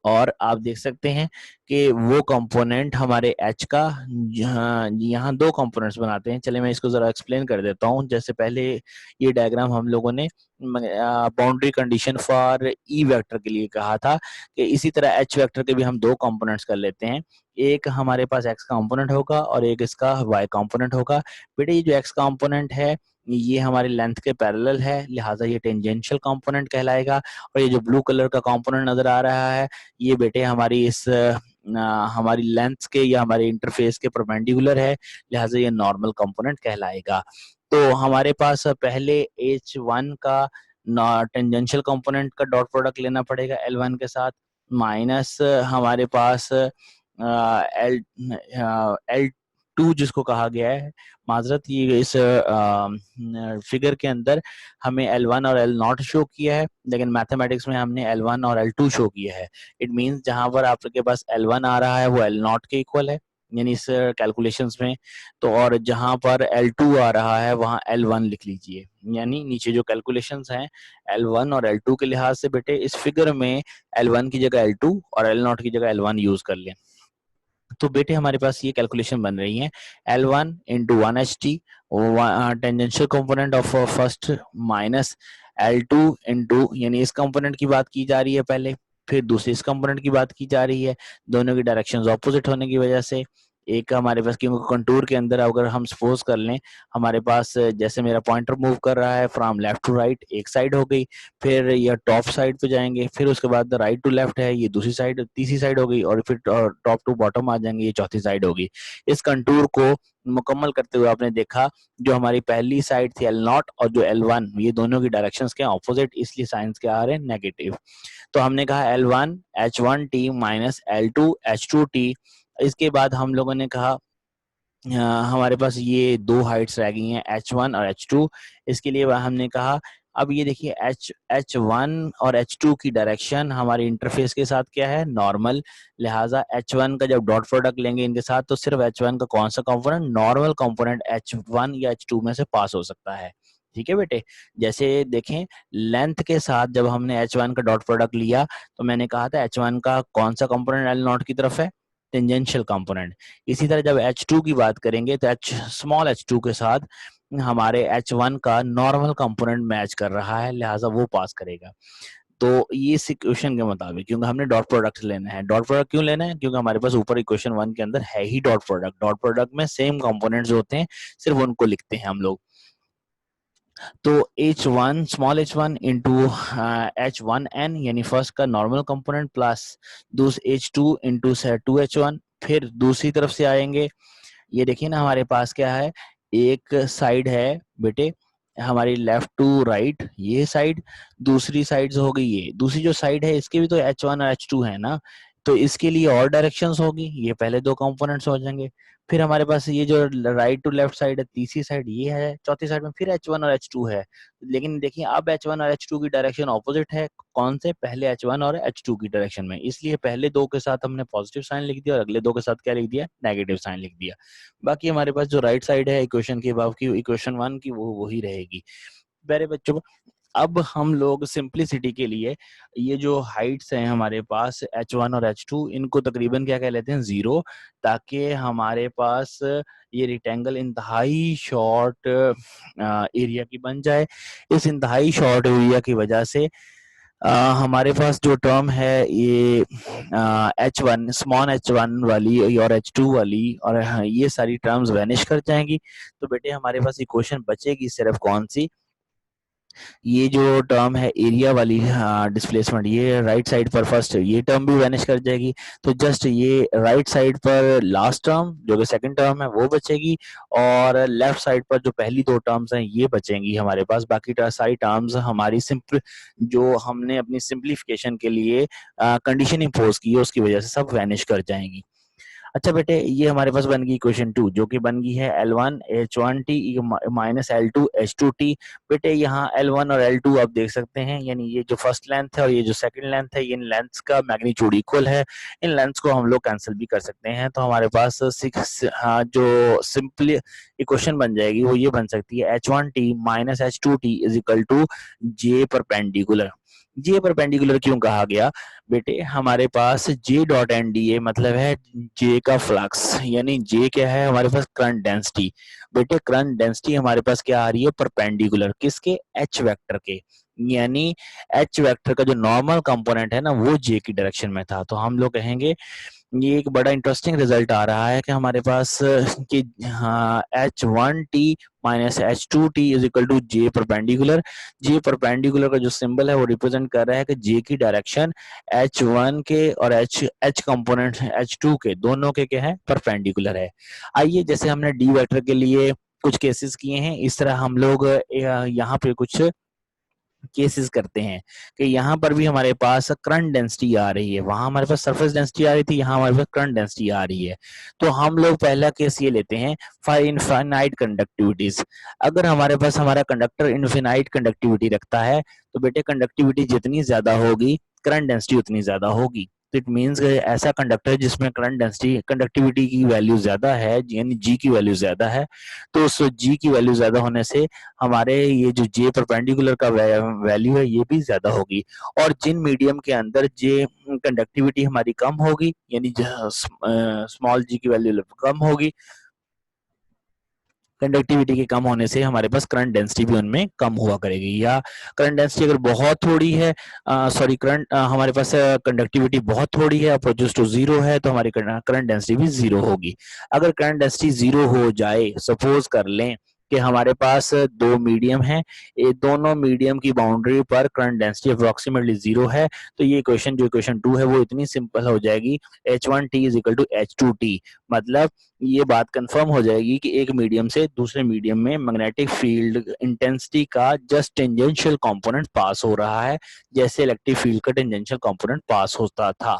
और आप देख सकते हैं कि वो कंपोनेंट हमारे H का यहाँ दो कंपोनेंट्स बनाते हैं। चले मैं इसको जरा एक्सप्लेन कर देता हूँ। जैसे पहले ये डायग्राम हम लोगों ने boundary condition for E vector के लिए कहा था कि इसी तरह H वेक्टर के भी हम दो कंपोनेंट्स कर लेते हैं। एक हमारे पास x कंपोनेंट होगा और एक इसका y कंपोनेंट होगा। बेटे ये जो x कंपोनेंट है ये हमारी लेंथ के पैरेलल है, लिहाजा ये टेंजेंशियल कंपोनेंट कहलाएगा। और ये जो ब्लू कलर का कंपोनेंट नजर आ रहा है ये बेटे हमारी हमारी लेंथ के या हमारे इंटरफेस के परपेंडिकुलर है, लिहाजा ये नॉर्मल कंपोनेंट कहलाएगा। तो हमारे पास पहले H1 का टेंजेंशियल कंपोनेंट का डॉट प्रोडक्ट लेना पड़ेगा L1 के साथ, माइनस हमारे पास L2 जिसको कहा गया है, माजरत ये इस फिगर के अंदर हमें L1 और L0 शो किया है, लेकिन मैथमेटिक्स में हमने L1 और L2 शो किया है। इट मींस जहां पर आपके पास L1 आ रहा है वो L0 के इक्वल है यानी इस कैलकुलेशंस में, तो और जहां पर L2 आ रहा है वहां L1 लिख लीजिए। यानी नीचे जो कैलकुलेशंस हैं L1 और L2 के लिहाज से बेटे इस फिगर में L1 की जगह L2 और L0 की जगह L1 यूज कर लें। तो बेटे हमारे पास ये कैलकुलेशन बन रही है L1 into 1HT tangential component of first, minus L2 into यानी इस कंपोनेंट की बात की जा रही है पहले, फिर दूसरी इस कंपोनेंट की बात की जा रही है, दोनों की डायरेक्शंस ऑपोजिट होने की वजह से। एक हमारे पास क्योंकि कंटूर के अंदर अगर हम सपोज कर लें हमारे पास जैसे मेरा पॉइंटर मूव कर रहा है फ्रॉम लेफ्ट टू राइट, एक साइड हो गई, फिर ये टॉप साइड पे जाएंगे, फिर उसके बाद राइट टू लेफ्ट है ये दूसरी साइड, तीसरी साइड हो गई, और फिर टॉप टू बॉटम आ जाएंगे ये चौथी साइड होगी। इस कंटूर को मुकम्मल करते हुए आपने देखा जो हमारी पहली साइड थी L0 और जो L1 ये दोनों की डायरेक्शंस के ऑपोजिट, इसलिए साइंस क्या आ रहे हैं नेगेटिव। तो हमने कहा L1 H1T minus L2 H2T। इसके बाद हम लोगों ने कहा हमारे पास ये दो हाइट्स रह गई हैं H1 और H2। इसके लिए हमने कहा अब ये देखिए H1 और H2 की डायरेक्शन हमारे इंटरफेस के साथ क्या है, नॉर्मल। लिहाजा H1 का जब डॉट प्रोडक्ट लेंगे इनके साथ तो सिर्फ H1 का कौन सा कंपोनेंट, नॉर्मल कंपोनेंट H1 या H2 में से पास हो सकता है। ठीक है बेटे, जैसे देखें लेंथ के साथ जब हमने H1 का डॉट प्रोडक्ट लिया तो मैंने कहा था H1 का कौन सा कंपोनेंट L0 की तरफ है, टेंजेंशियल कंपोनेंट। इसी तरह जब H2 की बात करेंगे तो स्मॉल H2 के साथ हमारे H1 का नॉर्मल कंपोनेंट मैच कर रहा है, लिहाजा वो पास करेगा। तो ये इस इक्वेशन के मुताबिक, क्योंकि हमने डॉट प्रोडक्ट लेना है, डॉट प्रोडक्ट क्यों लेना है, क्योंकि हमारे पास ऊपर इक्वेशन 1 के अंदर है ही डॉट प्रोडक्ट। डॉट प्रोडक्ट में सेम कंपोनेंट्स होते हैं, सिर्फ उनको लिखते हैं हम लोग। तो H1 small H1 into H1N यानी फर्स्ट का normal component plus H2 into 2H1। फिर दूसरी तरफ से आएंगे, ये देखिए ना हमारे पास क्या है, एक साइड है बेटे हमारी लेफ्ट टू राइट ये साइड, दूसरी साइड हो गई ये दूसरी जो साइड है इसके भी तो H1 और H2 है ना, तो इसके लिए और डायरेक्शंस होगी, ये पहले दो कंपोनेंट्स हो जाएंगे। फिर हमारे पास ये जो राइट टू लेफ्ट साइड है तीसरी साइड ये है, चौथी साइड में फिर H1 और H2 है। लेकिन देखिए अब H1 और H2 की डायरेक्शन ऑपोजिट है, कौन से, पहले H1 और H2 की डायरेक्शन में, इसलिए पहले दो के साथ हमने पॉजिटिव साइन लिख दिया और अगले दो के साथ क्या लिख दिया, नेगेटिव साइन लिख दिया। बाकी हमारे पास जो राइट साइड है इक्वेशन के अबव की, इक्वेशन 1 की, वो वही रहेगी। प्यारे बच्चों, अब हम लोग सिंपलिसिटी के लिए ये जो हाइट्स हैं हमारे पास H1 और H2 इनको तकरीबन क्या कह लेते हैं, 0, ताकि हमारे पास ये रेक्टेंगल इंतहाई शॉर्ट एरिया की बन जाए। इस इंतहाई शॉर्ट एरिया की वजह से हमारे पास जो टर्म है ये H1 स्मॉल H1 वाली और H2 वाली और ये सारी टर्म्स वैनिश कर जाएंगी। तो बेटे हमारे पास इक्वेशन बचेगी सिर्फ कौन सी, ये जो टर्म है एरिया वाली डिस्प्लेसमेंट, ये राइट साइड पर फर्स्ट ये टर्म भी वैनिश कर जाएगी। तो जस्ट ये राइट साइड पर लास्ट टर्म जो कि सेकंड टर्म है वो बचेगी, और लेफ्ट साइड पर जो पहली दो टर्म्स हैं ये बचेंगी हमारे पास। बाकी सारी टर्म्स हमारी सिंपल जो हमने अपनी सिंप्लीफिकेशन के लिए कंडीशन इम्पोज की है उसकी वजह से सब वैनिश कर जाएंगी। अच्छा बेटे ये हमारे पास बन गई क्वेश्चन 2 जो कि बन गई है L1 H1T minus L2 H2T। बेटे यहाँ L1 और L2 आप देख सकते हैं, यानी ये जो फर्स्ट लेंथ है और ये जो सेकंड लेंथ है, इन लेंथ्स का मैग्नीट्यूड इक्वल है। इन लेंथ्स को हम लोग कैंसिल भी कर सकते हैं, तो हमारे पास जो सिंपली इक्वेशन बन जाएगी वो ये बन सकती है H1T minus H2T is equal to J perpendicular. J perpendicular क्यों कहा गया बेटे, हमारे पास J dot N D A मतलब है J का फ्लक्स, यानी J क्या है हमारे पास करंट डेंसिटी। बेटे करंट डेंसिटी हमारे पास क्या आ रही है, परपेंडिकुलर किसके, H वेक्टर के, यानी H वेक्टर का जो नॉर्मल कंपोनेंट है ना वो J की डायरेक्शन में था। तो हम लोग कहेंगे ये एक बड़ा इंटरेस्टिंग रिजल्ट आ रहा है कि हमारे पास कि हाँ H1T minus H2T is equal to J perpendicular. J perpendicular का जो सिंबल है वो रिप्रेजेंट कर रहा है कि J की डायरेक्शन H1 के और H कंपोनेंट H2 के दोनों के क्या है, परपेंडिकुलर है। आइए जैसे हमने D वेक्टर के लिए कुछ केसेस किए हैं, इस तरह हम लोग यहाँ पे कुछ केसेस करते हैं कि यहाँ पर भी हमारे पास करंट डेंसिटी आ रही है, वहां हमारे पास सरफेस डेंसिटी आ रही थी, यहाँ हमारे पास करंट डेंसिटी आ रही है। तो हम लोग पहला केस ये लेते हैं फॉर इनफाइनाइट कंडक्टिविटीज। अगर हमारे पास हमारा कंडक्टर इनफिनाइट कंडक्टिविटी रखता है तो बेटे कंडक्टिविटी जितनी ज्यादा होगी करंट डेंसिटी उतनी ज्यादा होगी। तो इट मीन्स ऐसा कंडक्टर जिसमें करंट डेंसिटी कंडक्टिविटी की वैल्यू ज्यादा है यानी जी की वैल्यू ज्यादा है, तो उस जी की वैल्यू ज्यादा होने से हमारे ये जो जे परपेंडिकुलर का वैल्यू है ये भी ज्यादा होगी। और जिन मीडियम के अंदर जे कंडक्टिविटी हमारी कम होगी यानी स्मॉल जी की वैल्यू कम होगी, कंडक्टिविटी के कम होने से हमारे पास करंट डेंसिटी भी उनमें कम हुआ करेगी। या करंट डेंसिटी अगर बहुत थोड़ी है, सॉरी करंट हमारे पास कंडक्टिविटी बहुत थोड़ी है अपोजिट टू जीरो है, तो हमारी करंट डेंसिटी भी जीरो होगी। अगर करंट डेंसिटी जीरो हो जाए, सपोज कर लें कि हमारे पास दो मीडियम है, ये दोनों मीडियम की बाउंड्री पर करंट डेंसिटी अप्रोक्सीमेटली जीरो है, तो ये इक्वेशन जो इक्वेशन 2 है वो इतनी सिंपल हो जाएगी H1T is equal to H2T। मतलब ये बात कंफर्म हो जाएगी कि एक मीडियम से दूसरे मीडियम में मैग्नेटिक फील्ड इंटेंसिटी का जस्ट टेंजेंशियल कंपोनेंट पास हो रहा है, जैसे इलेक्ट्रिक फील्ड का टेंजेंशियल कंपोनेंट पास होता था।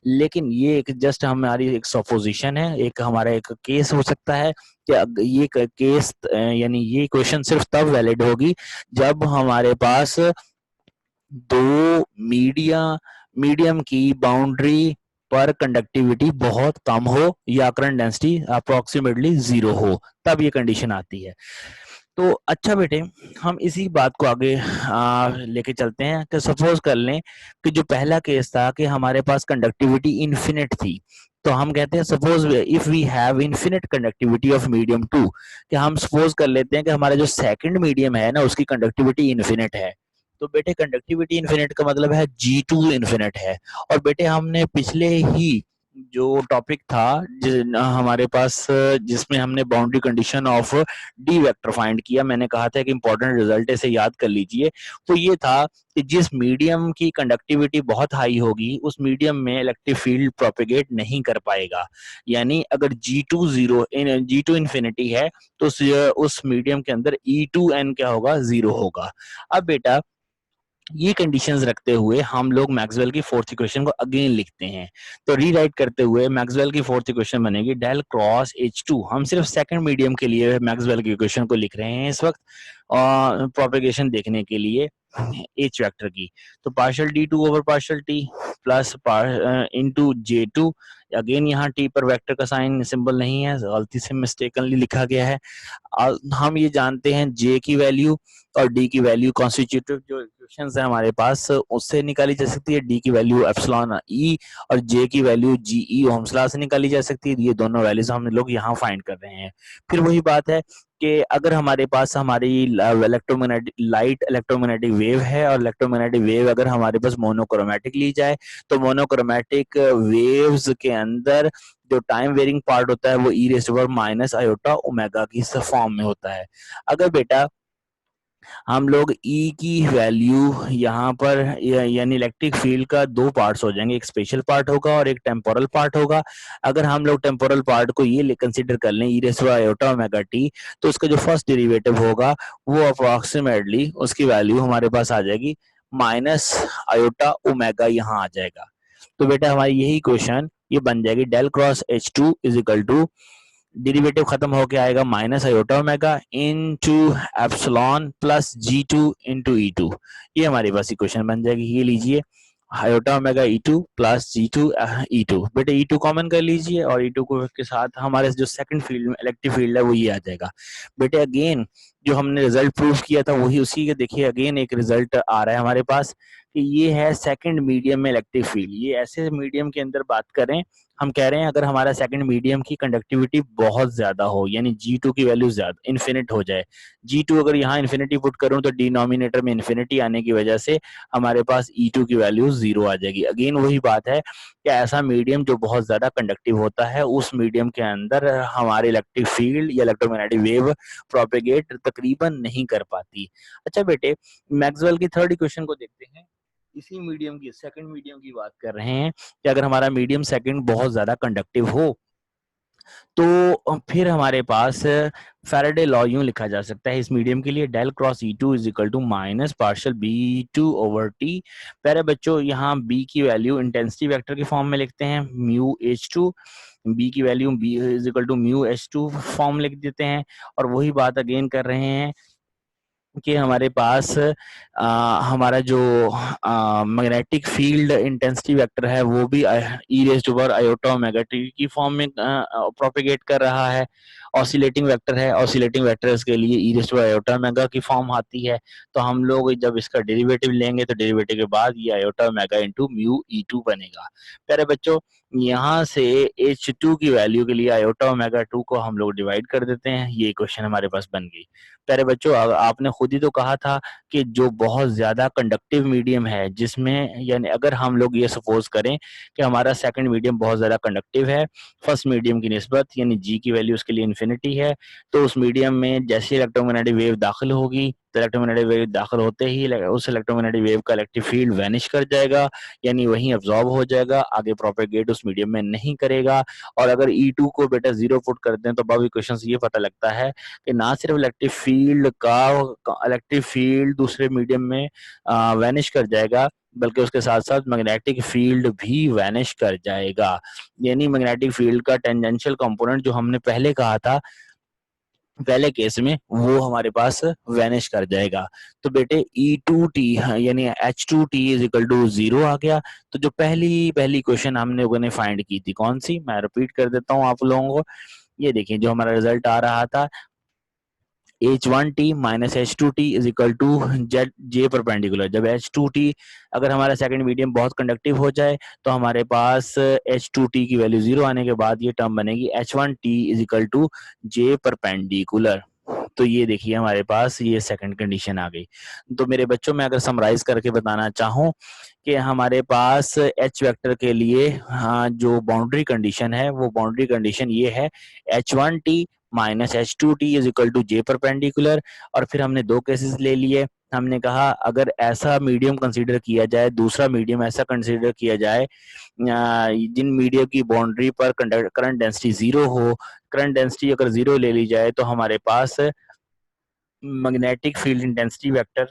लेकिन ये एक जस्ट हमारी एक सपोजिशन है, एक हमारा एक केस हो सकता है कि ये केस यानी ये क्वेश्चन सिर्फ तब वैलिड होगी जब हमारे पास दो मीडियम की बाउंड्री पर कंडक्टिविटी बहुत कम हो या करंट डेंसिटी अप्रोक्सीमेटली जीरो हो, तब ये कंडीशन आती है। तो अच्छा बेटे हम इसी बात को आगे लेके चलते हैं कि सपोज कर लें कि जो पहला केस था कि हमारे पास कंडक्टिविटी इन्फिनिट थी, तो हम कहते हैं suppose if we have infinite conductivity of medium 2, कि हम सपोज कर लेते हैं कि हमारा जो सेकंड मीडियम है ना उसकी कंडक्टिविटी इन्फिनिट है। तो बेटे कंडक्टिविटी इन्फिनिट का मतलब है G2 इन्फिनिट है। और बेटे हमने पिछले ही जो टॉपिक था हमारे पास जिसमें हमने boundary condition of D vector find किया, मैंने कहा था कि इंपॉर्टेंट रिजल्ट इसे याद कर लीजिए। तो ये था कि जिस मीडियम की कंडक्टिविटी बहुत हाई होगी उस मीडियम में इलेक्ट्रिक फील्ड प्रोपेगेट नहीं कर पाएगा। यानी अगर G2 इन्फिनिटी है तो उस मीडियम के अंदर E2n क्या होगा, 0 होगा। अब बेटा ये कंडीशंस रखते हुए हम लोग मैक्सवेल की फोर्थ इक्वेशन को अगेन लिखते हैं। तो रीराइट करते हुए मैक्सवेल की फोर्थ इक्वेशन बनेगी डेल क्रॉस H2। हम सिर्फ सेकंड मीडियम के लिए मैक्सवेल की इक्वेशन को लिख रहे हैं इस वक्त, प्रोपेगेशन देखने के लिए H वेक्टर की। तो partial D2 over partial T plus into J2। Again यहाँ T पर वेक्टर का साइन सिंबल नहीं है, गलती से मिस्टेकनली लिखा गया है। हम ये जानते हैं J की वैल्यू और D की वैल्यू कॉन्स्टिट्यूटिव जो इक्वेशंस है हमारे पास उससे निकाली जा सकती है। D की वैल्यू एप्सिलॉन E और J की वैल्यू GE ओम्स लॉ से निकाली जा सकती है। ये दोनों वैल्यूज हम लोग यहाँ फाइंड कर रहे हैं। फिर वही बात है कि अगर हमारे पास हमारी लाइट इलेक्ट्रोमैग्नेटिक वेव है और इलेक्ट्रोमैग्नेटिक वेव अगर हमारे पास मोनोक्रोमैटिक ली जाए तो मोनोक्रोमैटिक वेव्स के अंदर जो टाइम वेरिंग पार्ट होता है वो E raise to power minus iota omega की फॉर्म में होता है। अगर बेटा हम लोग E की वैल्यू यहाँ पर यानी इलेक्ट्रिक फील्ड का दो पार्ट्स हो जाएंगे, एक स्पेशल पार्ट होगा और एक टेम्पोरल पार्ट होगा। अगर हम लोग टेम्पोरल पार्ट को ये कंसिडर कर लें E raise to power iota omega T, तो उसका जो फर्स्ट डेरिवेटिव होगा वो अप्रोक्सीमेटली उसकी वैल्यू हमारे पास आ जाएगी माइनस आयोटा ओमेगा, यहाँ आ जाएगा। तो बेटा हमारी यही क्वेश्चन ये बन जाएगी del cross H2 is equal to derivative खत्म होके आएगा minus iota omega into epsilon plus G2 into E2। ये हमारे पास इक्वेशन बन जाएगी। ये लीजिए iota omega E2 plus G2 E2। बेटे E2 कॉमन कर लीजिए और E2 को के साथ हमारे जो सेकंड फील्ड में इलेक्ट्रिक फील्ड है वो ये आ जाएगा। बेटे अगेन जो हमने रिजल्ट प्रूव किया था वही उसी के देखिए अगेन एक रिजल्ट आ रहा है हमारे पास कि ये है सेकंड मीडियम में इलेक्ट्रिक फील्ड। ये ऐसे मीडियम के अंदर बात करें, हम कह रहे हैं अगर हमारा सेकंड मीडियम की कंडक्टिविटी बहुत ज्यादा हो यानी G2 की वैल्यू ज्यादा इन्फिनिट हो जाए। G2 अगर यहाँ इन्फिनिटी पुट करूं तो डिनोमिनेटर में इन्फिनिटी आने की वजह से हमारे पास E2 की वैल्यू 0 आ जाएगी। अगेन वही बात है कि ऐसा मीडियम जो बहुत ज्यादा कंडक्टिव होता है उस मीडियम के अंदर हमारे इलेक्ट्रिक फील्ड या इलेक्ट्रोमैग्नेटिक वेव प्रोपेगेट तकरीबन नहीं कर पाती। अच्छा बेटे मैक्सवेल की थर्ड इक्वेशन को देखते हैं। इसी मीडियम की सेकंड मीडियम की बात कर रहे हैं कि अगर हमारा मीडियम सेकंड बहुत ज्यादा कंडक्टिव हो तो फिर हमारे पास फैराडे लॉ यूं लिखा जा सकता है इस मीडियम के लिए del cross E2 is equal to minus partial B2 over T। प्यारे बच्चों यहाँ B की वैल्यू इंटेंसिटी वेक्टर की फॉर्म में लिखते हैं म्यू H2, B की value B is equal to mu H2 form लिख देते हैं। और वही बात अगेन कर रहे हैं कि हमारे पास हमारा जो मैग्नेटिक फील्ड इंटेंसिटी वेक्टर है वो भी e raise to power iota omega t की फॉर्म में प्रोपेगेट कर रहा है। ऑसिलेटिंग वेक्टर है, ऑसिलेटिंग वेक्टर्स के लिए e raise to power iota omega की फॉर्म आती है। तो हम लोग जब इसका डेरिवेटिव लेंगे तो डेरिवेटिव के बाद ये iota omega into mu E2 बनेगा। प्यारे बच्चों यहाँ से H2 की वैल्यू के लिए आयोटा ओमेगा 2 को हम लोग डिवाइड कर देते हैं। ये क्वेश्चन हमारे पास बन गई। प्यारे बच्चों आपने खुद ही तो कहा था कि जो बहुत ज्यादा कंडक्टिव मीडियम है जिसमें यानी अगर हम लोग ये सपोज करें कि हमारा सेकंड मीडियम बहुत ज्यादा कंडक्टिव है फर्स्ट मीडियम की निस्बत यानी G की वैल्यू उसके लिए इन्फिनिटी है, तो उस मीडियम में जैसे इलेक्ट्रोमैग्नेटिक वेव दाखिल होगी तो इलेक्ट्रोमैग्नेटिक वेव दाखिल होते ही उस इलेक्ट्रोमैग्नेटिक वेव का इलेक्ट्रिक फील्ड वैनिश कर जाएगा यानी वहीं अब्जॉर्ब हो जाएगा, आगे प्रोपेगेट उस मीडियम में नहीं करेगा। और अगर E2 को बेटा 0 पुट कर दें तो अब इक्वेशन से ये पता लगता है कि ना सिर्फ इलेक्ट्रिक फील्ड दूसरे मीडियम में वैनिश कर जाएगा बल्कि उसके साथ साथ मैग्नेटिक फील्ड भी वैनिश कर जाएगा। यानी मैग्नेटिक फील्ड का टेंजेंशियल कंपोनेंट जो हमने पहले कहा था पहले केस में वो हमारे पास वैनिश कर जाएगा। तो बेटे E2T यानी H2T इज इक्वल टू 0 आ गया। तो जो पहली क्वेश्चन हमने लोगों ने फाइंड की थी कौन सी, मैं रिपीट कर देता हूँ आप लोगों को। ये देखिए जो हमारा रिजल्ट आ रहा था H1T minus H2T is equal to J perpendicular. जब H2T अगर हमारा सेकंड मीडियम बहुत कंडक्टिव हो जाए तो हमारे पास H2T की वैल्यू 0 आने के बाद ये टर्म बनेगी H1T is equal to J perpendicular. तो ये देखिए हमारे पास ये सेकंड कंडीशन आ गई। तो मेरे बच्चों, मैं अगर समराइज करके बताना चाहूँ कि हमारे पास एच वेक्टर के लिए जो बाउंड्री कंडीशन है, वो बाउंड्री कंडीशन ये है, h1t minus h2t is equal to j perpendicular. और फिर हमने दो केसेस ले लिए। हमने कहा अगर ऐसा मीडियम कंसीडर किया जाए, दूसरा मीडियम ऐसा कंसीडर किया जाए जिन मीडियम की बाउंड्री पर करंट डेंसिटी जीरो हो। करंट डेंसिटी अगर जीरो ले ली जाए तो हमारे पास मैग्नेटिक फील्ड इंटेंसिटी वेक्टर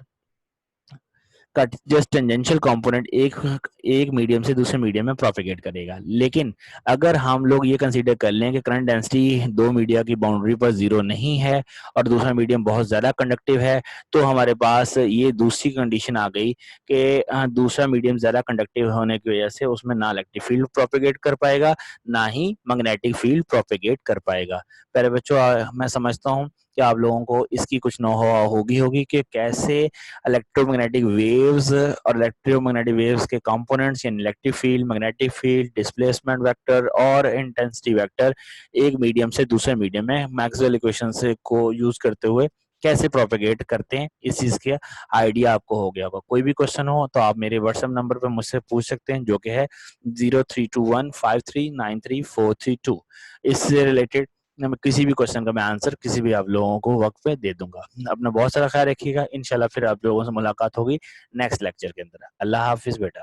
का जस्ट टेंजेंशियल कंपोनेंट एक एक मीडियम से दूसरे मीडियम में प्रोपिगेट करेगा। लेकिन अगर हम लोग ये कंसीडर कर लें कि करंट डेंसिटी दो मीडिया की बाउंड्री पर जीरो नहीं है और दूसरा मीडियम बहुत ज्यादा कंडक्टिव है, तो हमारे पास ये दूसरी कंडीशन आ गई कि दूसरा मीडियम ज्यादा कंडक्टिव होने की वजह से उसमें ना इलेक्ट्रिक फील्ड प्रोपिगेट कर पाएगा, ना ही मैग्नेटिक फील्ड प्रोपिगेट कर पाएगा। पहले बच्चों, मैं समझता हूँ कि आप लोगों को इसकी कुछ नो होगी कि कैसे इलेक्ट्रोमैग्नेटिक वेव्स और इलेक्ट्रोमैग्नेटिक वेव्स के कंपोनेंट्स यानी electric field, magnetic field, displacement vector और इंटेंसिटी वेक्टर एक मीडियम से दूसरे मीडियम में मैक्सवेल इक्वेशन से को यूज करते हुए कैसे प्रोपेगेट करते हैं, इस चीज का आइडिया आपको हो गया होगा। कोई भी क्वेश्चन हो तो आप मेरे व्हाट्सएप नंबर पर मुझसे पूछ सकते हैं, जो कि है 0321539342। इससे रिलेटेड किसी भी क्वेश्चन का मैं आंसर किसी भी आप लोगों को वक्त पे दे दूंगा। अपना बहुत सारा ख्याल रखिएगा। इंशाल्लाह फिर आप लोगों से मुलाकात होगी नेक्स्ट लेक्चर के अंदर। अल्लाह हाफिज बेटा।